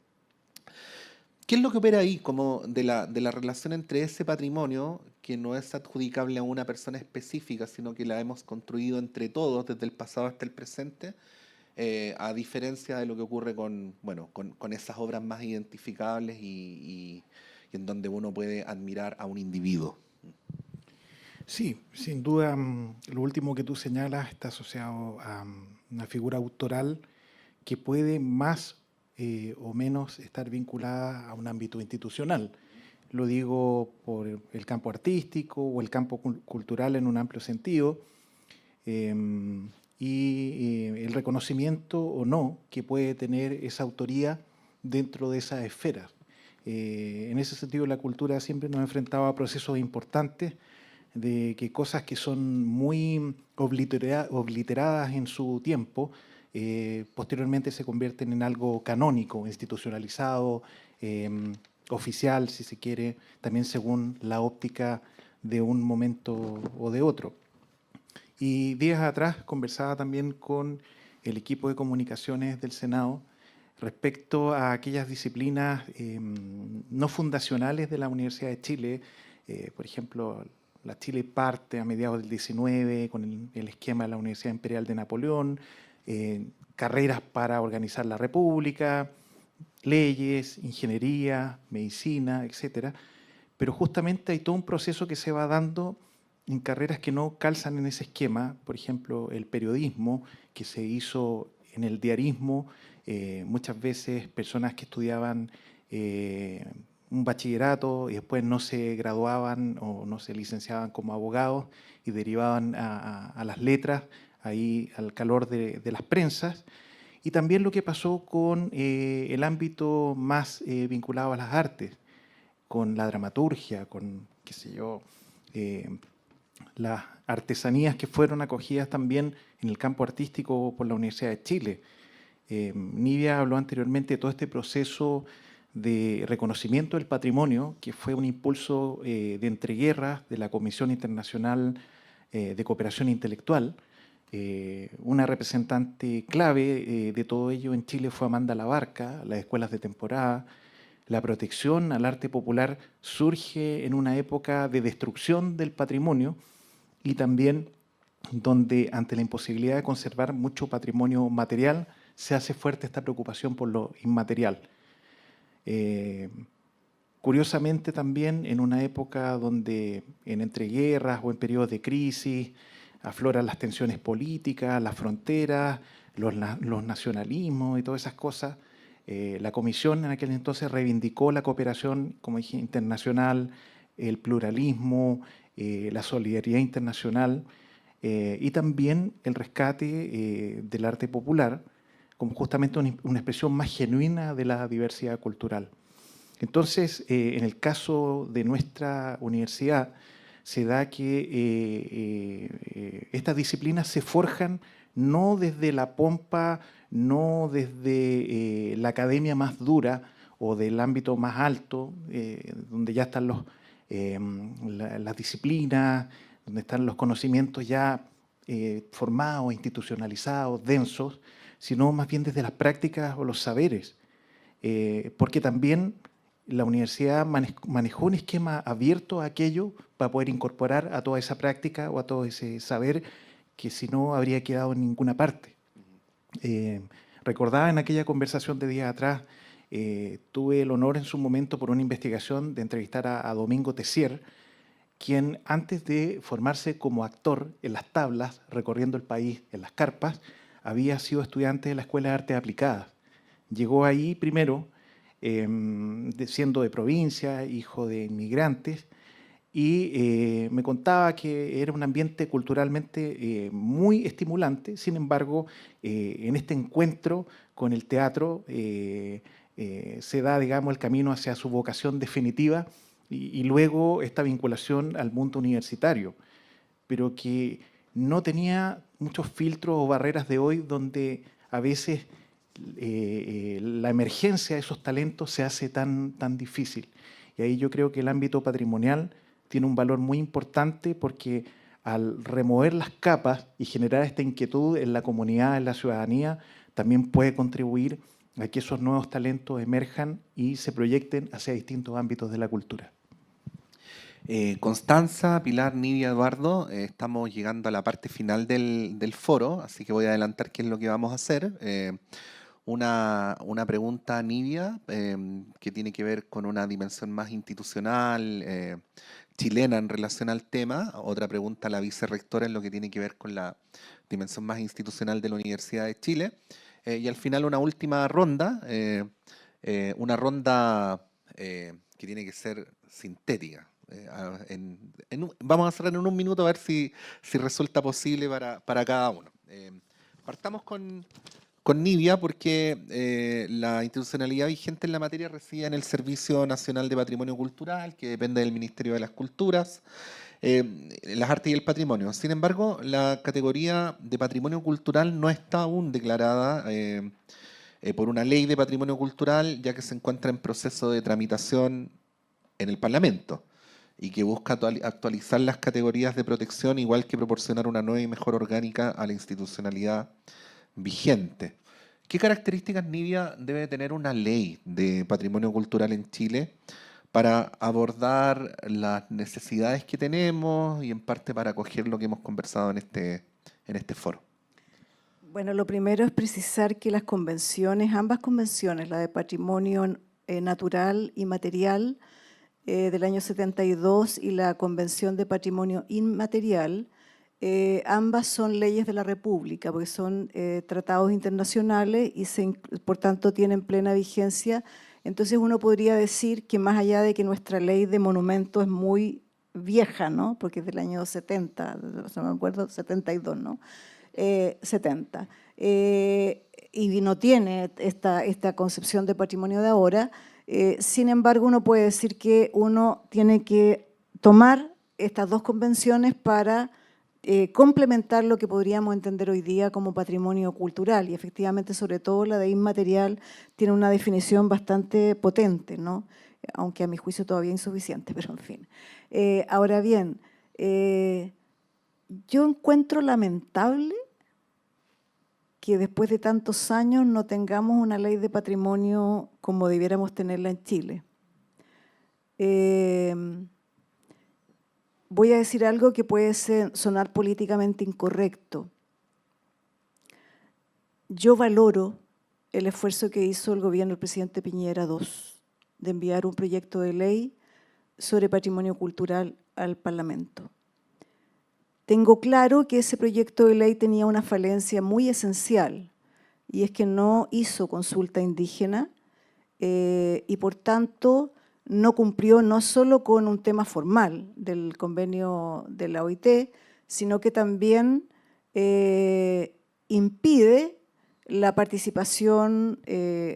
¿Qué es lo que opera ahí como de la relación entre ese patrimonio, que no es adjudicable a una persona específica, sino que la hemos construido entre todos desde el pasado hasta el presente, a diferencia de lo que ocurre con esas obras más identificables y en donde uno puede admirar a un individuo? Sí, sin duda, lo último que tú señalas está asociado a una figura autoral que puede más o menos estar vinculada a un ámbito institucional. Lo digo por el campo artístico o el campo cultural en un amplio sentido, y el reconocimiento o no que puede tener esa autoría dentro de esas esferas. En ese sentido, la cultura siempre nos enfrentaba a procesos importantes de que cosas que son muy obliteradas en su tiempo, posteriormente se convierten en algo canónico, institucionalizado, oficial, si se quiere, también según la óptica de un momento o de otro. Y días atrás conversaba también con el equipo de comunicaciones del Senado respecto a aquellas disciplinas no fundacionales de la Universidad de Chile, por ejemplo, la Chile parte a mediados del 19 con el esquema de la Universidad Imperial de Napoleón, carreras para organizar la República, leyes, ingeniería, medicina, etcétera. Pero justamente hay todo un proceso que se va dando en carreras que no calzan en ese esquema, por ejemplo, el periodismo, que se hizo en el diarismo, muchas veces personas que estudiaban un bachillerato y después no se graduaban o no se licenciaban como abogados y derivaban a las letras, ahí al calor de las prensas. Y también lo que pasó con el ámbito más vinculado a las artes, con la dramaturgia, con, qué sé yo, las artesanías que fueron acogidas también en el campo artístico por la Universidad de Chile. Nivia habló anteriormente de todo este proceso de reconocimiento del patrimonio, que fue un impulso de entreguerras de la Comisión Internacional de Cooperación Intelectual. Una representante clave de todo ello en Chile fue Amanda Labarca, las escuelas de temporada. La protección al arte popular surge en una época de destrucción del patrimonio y también donde ante la imposibilidad de conservar mucho patrimonio material se hace fuerte esta preocupación por lo inmaterial. Curiosamente también en una época donde en entreguerras o en periodos de crisis afloran las tensiones políticas, las fronteras, los nacionalismos y todas esas cosas. La comisión en aquel entonces reivindicó la cooperación, como dije, internacional, el pluralismo, la solidaridad internacional y también el rescate del arte popular como justamente una expresión más genuina de la diversidad cultural. Entonces, en el caso de nuestra universidad, se da que estas disciplinas se forjan no desde la pompa, no desde la academia más dura o del ámbito más alto, donde ya están las disciplinas, donde están los conocimientos ya formados, institucionalizados, densos, sino más bien desde las prácticas o los saberes, porque también la universidad manejó un esquema abierto a aquello para poder incorporar a toda esa práctica o a todo ese saber que si no habría quedado en ninguna parte. Recordaba en aquella conversación de días atrás, tuve el honor en su momento por una investigación de entrevistar a Domingo Tessier, quien antes de formarse como actor en las tablas, recorriendo el país en las carpas, había sido estudiante de la Escuela de Artes Aplicadas. Llegó ahí primero, siendo de provincia, hijo de inmigrantes, y me contaba que era un ambiente culturalmente muy estimulante. Sin embargo, en este encuentro con el teatro se da, digamos, el camino hacia su vocación definitiva y luego esta vinculación al mundo universitario, pero que no tenía muchos filtros o barreras de hoy donde a veces la emergencia de esos talentos se hace tan difícil. Y ahí yo creo que el ámbito patrimonial tiene un valor muy importante porque al remover las capas y generar esta inquietud en la comunidad, en la ciudadanía, también puede contribuir a que esos nuevos talentos emerjan y se proyecten hacia distintos ámbitos de la cultura. Constanza, Pilar, Nidia, Eduardo, estamos llegando a la parte final del foro, así que voy a adelantar qué es lo que vamos a hacer. Una pregunta a Nidia, que tiene que ver con una dimensión más institucional, chilena en relación al tema. Otra pregunta a la vicerrectora en lo que tiene que ver con la dimensión más institucional de la Universidad de Chile. Y al final una última ronda, que tiene que ser sintética. Vamos a cerrar en un minuto a ver si resulta posible para cada uno. Partamos con Nidia, porque la institucionalidad vigente en la materia reside en el Servicio Nacional de Patrimonio Cultural, que depende del Ministerio de las Culturas, las Artes y el Patrimonio. Sin embargo, la categoría de patrimonio cultural no está aún declarada por una ley de patrimonio cultural, ya que se encuentra en proceso de tramitación en el Parlamento y que busca actualizar las categorías de protección, igual que proporcionar una nueva y mejor orgánica a la institucionalidad vigente. ¿Qué características, Nidia, debe tener una ley de patrimonio cultural en Chile para abordar las necesidades que tenemos y en parte para acoger lo que hemos conversado en este foro? Bueno, lo primero es precisar que las convenciones, ambas convenciones, la de patrimonio natural y material del año 72 y la Convención de Patrimonio Inmaterial, ambas son leyes de la República, porque son tratados internacionales y por tanto tienen plena vigencia. Entonces uno podría decir que más allá de que nuestra ley de monumentos es muy vieja, ¿no? Porque es del año 70, no me acuerdo, 72, ¿no? 70. Y no tiene esta concepción de patrimonio de ahora. Sin embargo, uno puede decir que uno tiene que tomar estas dos convenciones para complementar lo que podríamos entender hoy día como patrimonio cultural. Y efectivamente, sobre todo la de inmaterial, tiene una definición bastante potente, ¿no? Aunque a mi juicio todavía insuficiente, pero en fin. Ahora bien, yo encuentro lamentable que después de tantos años no tengamos una ley de patrimonio como debiéramos tenerla en Chile. Voy a decir algo que puede sonar políticamente incorrecto. Yo valoro el esfuerzo que hizo el gobierno del presidente Piñera II de enviar un proyecto de ley sobre patrimonio cultural al Parlamento. Tengo claro que ese proyecto de ley tenía una falencia muy esencial, y es que no hizo consulta indígena y por tanto no cumplió no solo con un tema formal del convenio de la OIT, sino que también impide la participación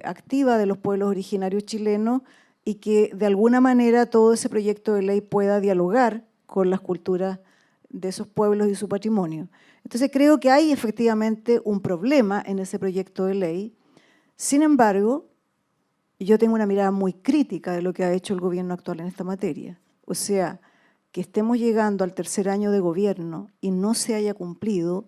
activa de los pueblos originarios chilenos y que de alguna manera todo ese proyecto de ley pueda dialogar con las culturas de esos pueblos y su patrimonio. Entonces creo que hay efectivamente un problema en ese proyecto de ley. Sin embargo, yo tengo una mirada muy crítica de lo que ha hecho el gobierno actual en esta materia. O sea, que estemos llegando al tercer año de gobierno y no se haya cumplido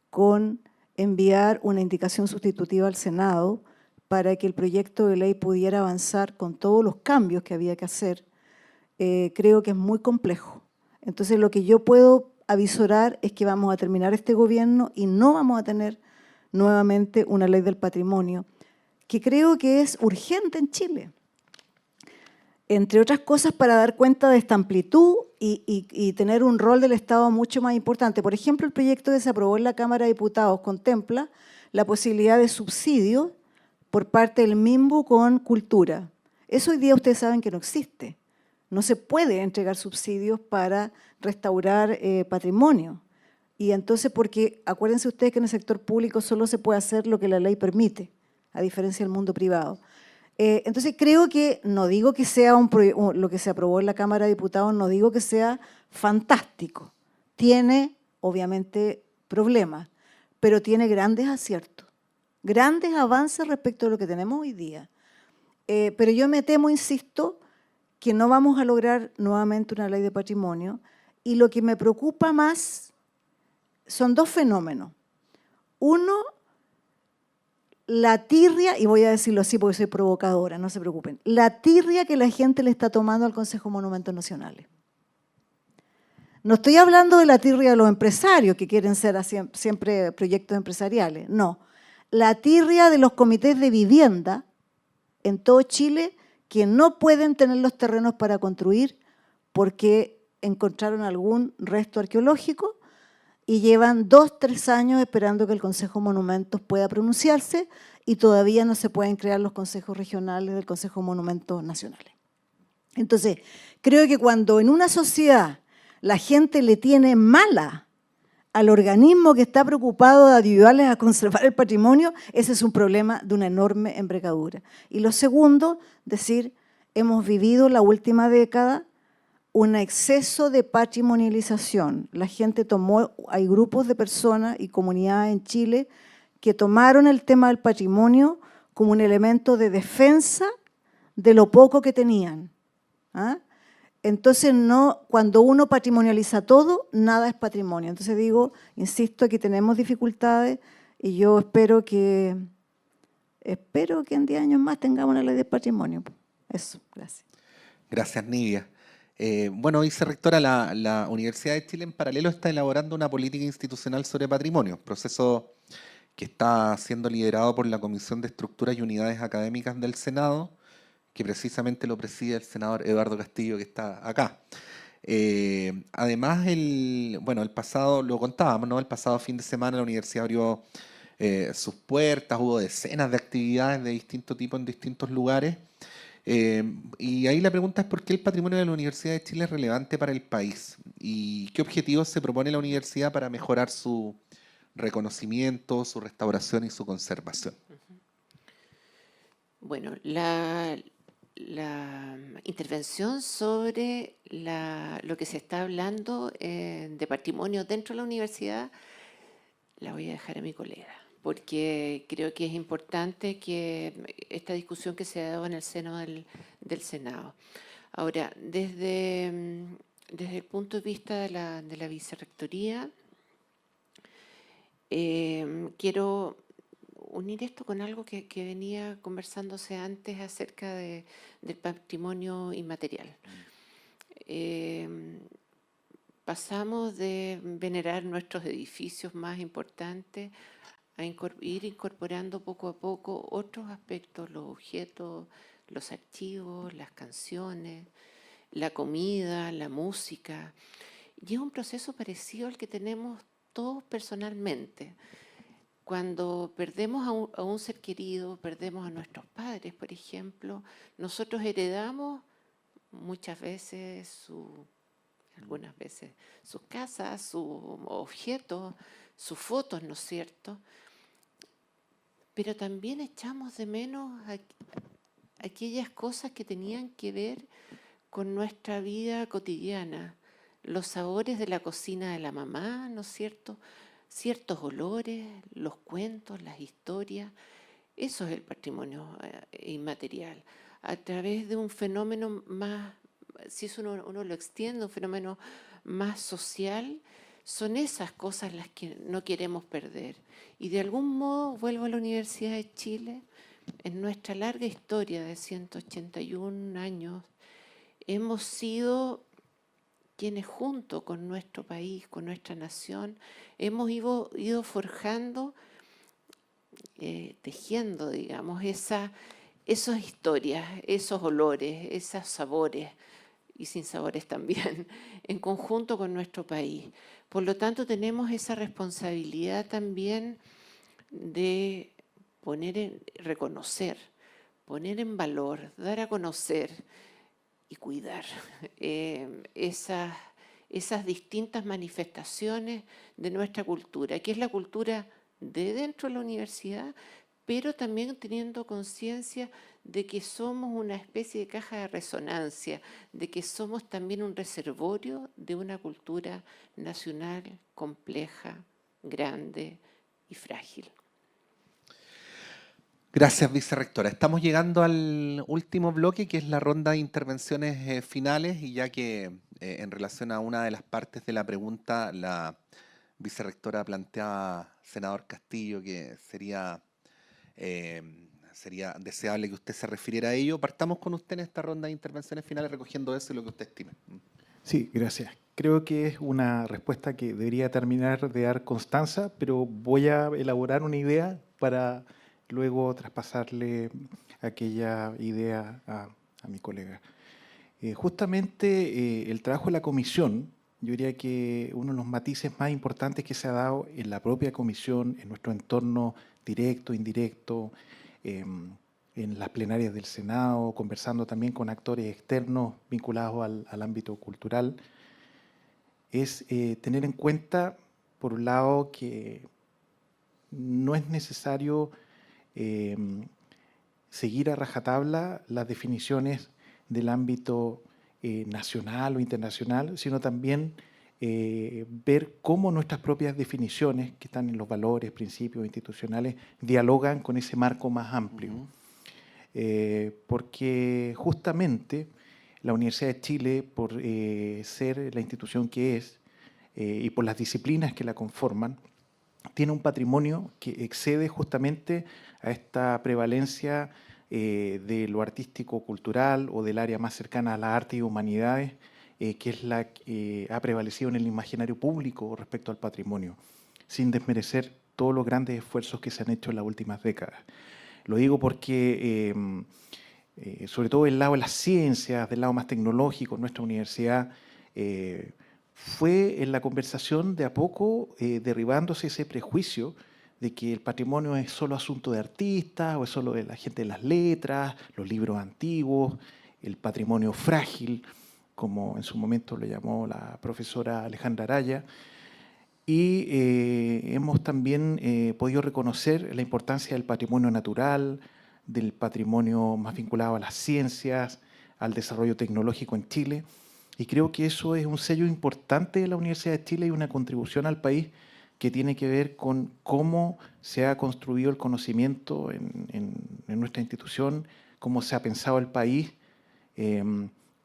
con enviar una indicación sustitutiva al Senado para que el proyecto de ley pudiera avanzar con todos los cambios que había que hacer, creo que es muy complejo. Entonces, lo que yo puedo avisorar es que vamos a terminar este gobierno y no vamos a tener nuevamente una ley del patrimonio, que creo que es urgente en Chile. Entre otras cosas, para dar cuenta de esta amplitud y tener un rol del Estado mucho más importante. Por ejemplo, el proyecto que se aprobó en la Cámara de Diputados contempla la posibilidad de subsidios por parte del MIMBU con cultura. Eso hoy día ustedes saben que no existe. No se puede entregar subsidios para restaurar patrimonio. Y entonces, porque acuérdense ustedes que en el sector público solo se puede hacer lo que la ley permite, a diferencia del mundo privado. Entonces creo que, no digo que sea lo que se aprobó en la Cámara de Diputados, no digo que sea fantástico. Tiene, obviamente, problemas, pero tiene grandes aciertos, grandes avances respecto a lo que tenemos hoy día. Pero yo me temo, insisto, que no vamos a lograr nuevamente una ley de patrimonio, y lo que me preocupa más son dos fenómenos. Uno, la tirria, y voy a decirlo así porque soy provocadora, no se preocupen, la tirria que la gente le está tomando al Consejo de Monumentos Nacionales. No estoy hablando de la tirria de los empresarios que quieren ser siempre proyectos empresariales, no. La tirria de los comités de vivienda en todo Chile que no pueden tener los terrenos para construir porque encontraron algún resto arqueológico y llevan 2, 3 años esperando que el Consejo de Monumentos pueda pronunciarse y todavía no se pueden crear los consejos regionales del Consejo de Monumentos Nacionales. Entonces, creo que cuando en una sociedad la gente le tiene mala al organismo que está preocupado de ayudarles a conservar el patrimonio, ese es un problema de una enorme envergadura. Y lo segundo, decir, hemos vivido la última década un exceso de patrimonialización. La gente hay grupos de personas y comunidades en Chile que tomaron el tema del patrimonio como un elemento de defensa de lo poco que tenían. ¿Ah? Entonces, cuando uno patrimonializa todo, nada es patrimonio. Entonces digo, insisto, que tenemos dificultades y yo espero que en 10 años más tengamos una ley de patrimonio. Eso, gracias. Gracias, Nidia. Bueno, vicerrectora, la Universidad de Chile en paralelo está elaborando una política institucional sobre patrimonio, proceso que está siendo liderado por la Comisión de Estructuras y Unidades Académicas del Senado, que precisamente lo preside el senador Eduardo Castillo, que está acá. Además, el pasado, lo contábamos, ¿no? El pasado fin de semana la universidad abrió sus puertas, hubo decenas de actividades de distinto tipo en distintos lugares. Y ahí la pregunta es por qué el patrimonio de la Universidad de Chile es relevante para el país y qué objetivos se propone la universidad para mejorar su reconocimiento, su restauración y su conservación. Bueno, la intervención sobre lo que se está hablando de patrimonio dentro de la universidad la voy a dejar a mi colega, porque creo que es importante que esta discusión que se ha dado en el seno del Senado. Ahora, desde el punto de vista de la vicerrectoría, quiero unir esto con algo que venía conversándose antes acerca del patrimonio inmaterial. Pasamos de venerar nuestros edificios más importantes a ir incorporando poco a poco otros aspectos, los objetos, los archivos, las canciones, la comida, la música. Y es un proceso parecido al que tenemos todos personalmente. Cuando perdemos a un ser querido, perdemos a nuestros padres, por ejemplo, nosotros heredamos muchas veces algunas veces sus casas, sus objetos, sus fotos, ¿no es cierto? Pero también echamos de menos aquellas cosas que tenían que ver con nuestra vida cotidiana, los sabores de la cocina de la mamá, ¿no es cierto? Ciertos olores, los cuentos, las historias. Eso es el patrimonio inmaterial. A través de un fenómeno más, si eso uno lo extiende, un fenómeno más social, son esas cosas las que no queremos perder. Y de algún modo, vuelvo a la Universidad de Chile, en nuestra larga historia de 181 años, hemos sido quienes junto con nuestro país, con nuestra nación, hemos ido forjando, tejiendo, digamos, esas historias, esos olores, esos sabores, y sin sabores también, en conjunto con nuestro país. Por lo tanto, tenemos esa responsabilidad también de reconocer, poner en valor, dar a conocer y cuidar esas distintas manifestaciones de nuestra cultura, que es la cultura de dentro de la universidad, pero también teniendo conciencia de que somos una especie de caja de resonancia, de que somos también un reservorio de una cultura nacional compleja, grande y frágil. Gracias, vicerrectora. Estamos llegando al último bloque, que es la ronda de intervenciones finales, y ya que en relación a una de las partes de la pregunta, la vicerrectora planteaba, senador Castillo, que sería deseable que usted se refiriera a ello. Partamos con usted en esta ronda de intervenciones finales recogiendo eso y lo que usted estime. Sí, gracias. Creo que es una respuesta que debería terminar de dar Constanza, pero voy a elaborar una idea para luego traspasarle aquella idea a mi colega. Justamente el trabajo de la comisión, yo diría que uno de los matices más importantes que se ha dado en la propia comisión, en nuestro entorno directo, indirecto, en las plenarias del Senado, conversando también con actores externos vinculados al ámbito cultural, es tener en cuenta, por un lado, que no es necesario seguir a rajatabla las definiciones del ámbito nacional o internacional, sino también ver cómo nuestras propias definiciones, que están en los valores, principios institucionales, dialogan con ese marco más amplio. Porque justamente la Universidad de Chile, por ser la institución que es y por las disciplinas que la conforman, tiene un patrimonio que excede justamente a esta prevalencia de lo artístico-cultural o del área más cercana a las artes y humanidades, que es la que ha prevalecido en el imaginario público respecto al patrimonio, sin desmerecer todos los grandes esfuerzos que se han hecho en las últimas décadas. Lo digo porque, sobre todo del lado de las ciencias, del lado más tecnológico, nuestra universidad fue en la conversación de a poco derribándose ese prejuicio de que el patrimonio es solo asunto de artistas o es solo de la gente de las letras, los libros antiguos, el patrimonio frágil, como en su momento lo llamó la profesora Alejandra Araya. Y hemos también podido reconocer la importancia del patrimonio natural, del patrimonio más vinculado a las ciencias, al desarrollo tecnológico en Chile. Y creo que eso es un sello importante de la Universidad de Chile y una contribución al país que tiene que ver con cómo se ha construido el conocimiento en nuestra institución, cómo se ha pensado el país,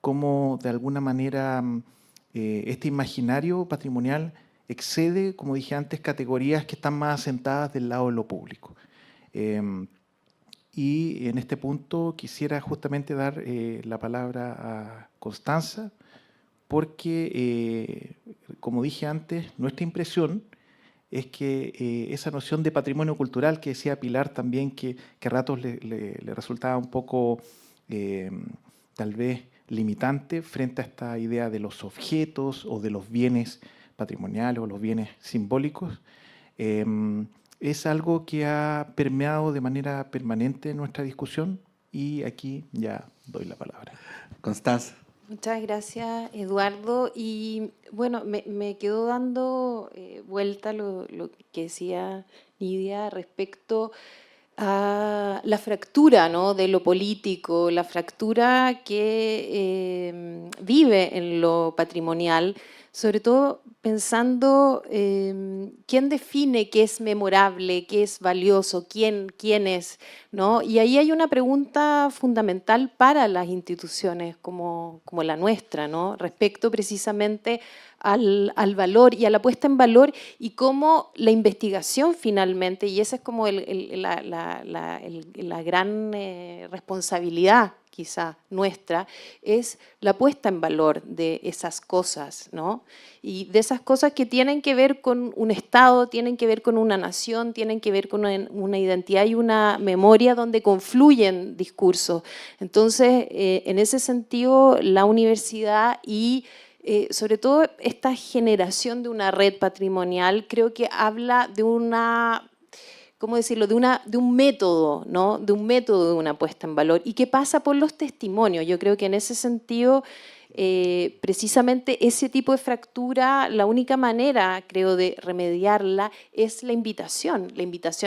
cómo de alguna manera este imaginario patrimonial excede, como dije antes, categorías que están más asentadas del lado de lo público. Y en este punto quisiera justamente dar la palabra a Constanza, porque, como dije antes, nuestra impresión es que esa noción de patrimonio cultural que decía Pilar también, que a ratos le resultaba un poco, tal vez, limitante frente a esta idea de los objetos o de los bienes patrimoniales o los bienes simbólicos, Es algo que ha permeado de manera permanente nuestra discusión y aquí ya doy la palabra. Constanza. Muchas gracias, Eduardo. Y bueno, me quedó dando vuelta lo que decía Nidia respecto a la fractura, ¿no?, de lo político, la fractura que vive en lo patrimonial, sobre todo pensando quién define qué es memorable, qué es valioso, quién es, ¿no? Y ahí hay una pregunta fundamental para las instituciones como la nuestra, ¿no?, respecto precisamente al valor y a la puesta en valor y cómo la investigación finalmente, y esa es como la gran responsabilidad quizá nuestra, es la puesta en valor de esas cosas, ¿no? Y de esas cosas que tienen que ver con un Estado, tienen que ver con una nación, tienen que ver con una identidad y una memoria donde confluyen discursos. Entonces, en ese sentido, la universidad y sobre todo esta generación de una red patrimonial creo que habla de una, ¿cómo decirlo?, de un método, ¿no?, de un método de una puesta en valor y que pasa por los testimonios. Yo creo que en ese sentido, precisamente ese tipo de fractura, la única manera, creo, de remediarla es la invitación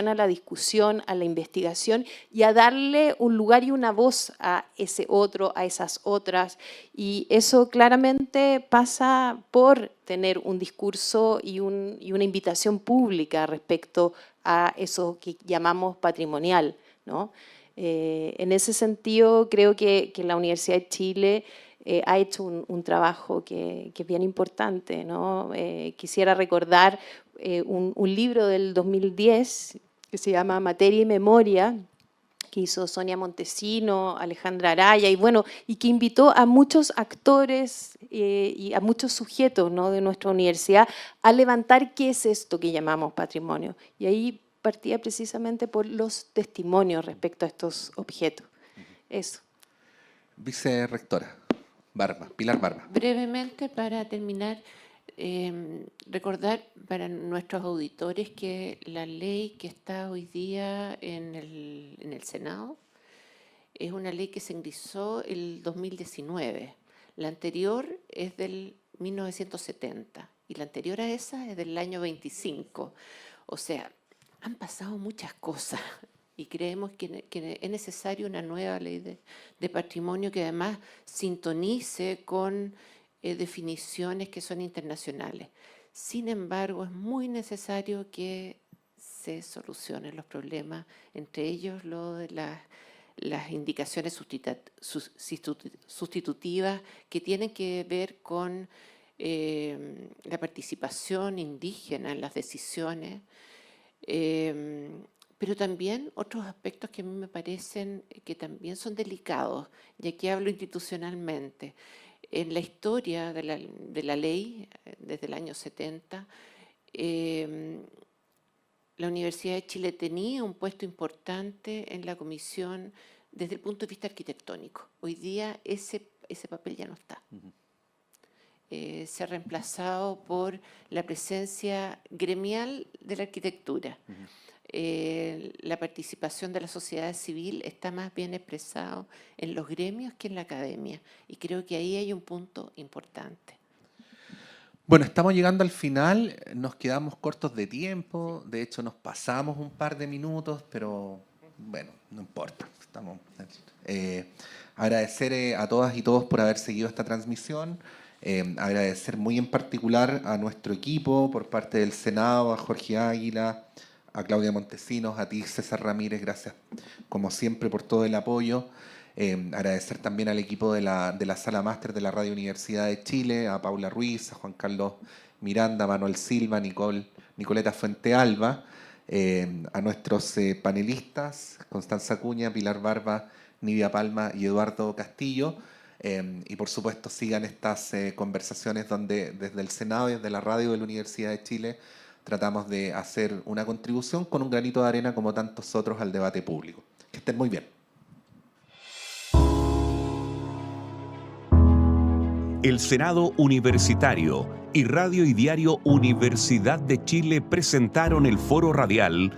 a la discusión, a la investigación y a darle un lugar y una voz a ese otro, a esas otras. Y eso claramente pasa por tener un discurso y una invitación pública respecto a eso que llamamos patrimonial, ¿no? En ese sentido, creo que la Universidad de Chile ha hecho un trabajo que es bien importante, ¿no? Quisiera recordar un libro del 2010 que se llama Materia y Memoria, que hizo Sonia Montesino, Alejandra Araya, y que invitó a muchos actores y a muchos sujetos, ¿no?, de nuestra universidad a levantar qué es esto que llamamos patrimonio. Y ahí partía precisamente por los testimonios respecto a estos objetos. Eso. Vicerrectora, Pilar Barba. Brevemente, para terminar, recordar para nuestros auditores que la ley que está hoy día en el Senado es una ley que se ingresó el 2019. La anterior es del 1970 y la anterior a esa es del año 25. O sea, han pasado muchas cosas y creemos que es necesaria una nueva ley de patrimonio que además sintonice con definiciones que son internacionales. Sin embargo, es muy necesario que se solucionen los problemas, entre ellos lo de las indicaciones sustitutivas que tienen que ver con la participación indígena en las decisiones, pero también otros aspectos que a mí me parecen que también son delicados, y aquí hablo institucionalmente. En la historia de la ley, desde el año 70, la Universidad de Chile tenía un puesto importante en la comisión desde el punto de vista arquitectónico. Hoy día ese papel ya no está. Se ha reemplazado por la presencia gremial de la arquitectura. La participación de la sociedad civil está más bien expresado en los gremios que en la academia. Y creo que ahí hay un punto importante. Bueno, estamos llegando al final, nos quedamos cortos de tiempo, de hecho nos pasamos un par de minutos, pero bueno, no importa. Agradecer a todas y todos por haber seguido esta transmisión. Agradecer muy en particular a nuestro equipo por parte del Senado, a Jorge Águila, a Claudia Montesinos, a ti César Ramírez, gracias como siempre por todo el apoyo. Agradecer también al equipo de la Sala Máster de la Radio Universidad de Chile, a Paula Ruiz, a Juan Carlos Miranda, a Manuel Silva, Nicoleta Fuentealba, a nuestros panelistas, Constanza Acuña, Pilar Barba, Nidia Palma y Eduardo Castillo. Y por supuesto sigan estas conversaciones donde desde el Senado y desde la radio de la Universidad de Chile tratamos de hacer una contribución con un granito de arena como tantos otros al debate público. Que estén muy bien. El Senado Universitario y Radio y Diario Universidad de Chile presentaron el foro radial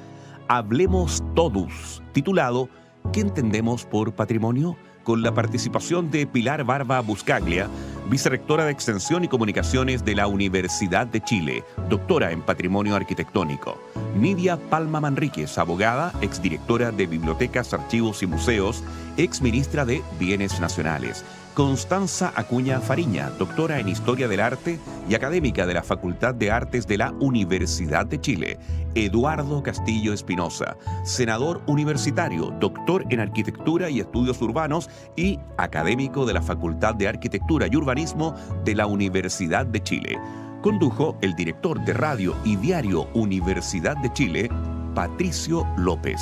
Hablemos Todos, titulado ¿Qué entendemos por patrimonio?, con la participación de Pilar Barba Buscaglia, vicerrectora de Extensión y Comunicaciones de la Universidad de Chile, doctora en Patrimonio Arquitectónico; Nidia Palma Manríquez, abogada, exdirectora de Bibliotecas, Archivos y Museos, exministra de Bienes Nacionales; Constanza Acuña Fariña, doctora en Historia del Arte y académica de la Facultad de Artes de la Universidad de Chile; Eduardo Castillo Espinosa, senador universitario, doctor en Arquitectura y Estudios Urbanos y académico de la Facultad de Arquitectura y Urbanismo de la Universidad de Chile. Condujo el director de radio y diario Universidad de Chile, Patricio López.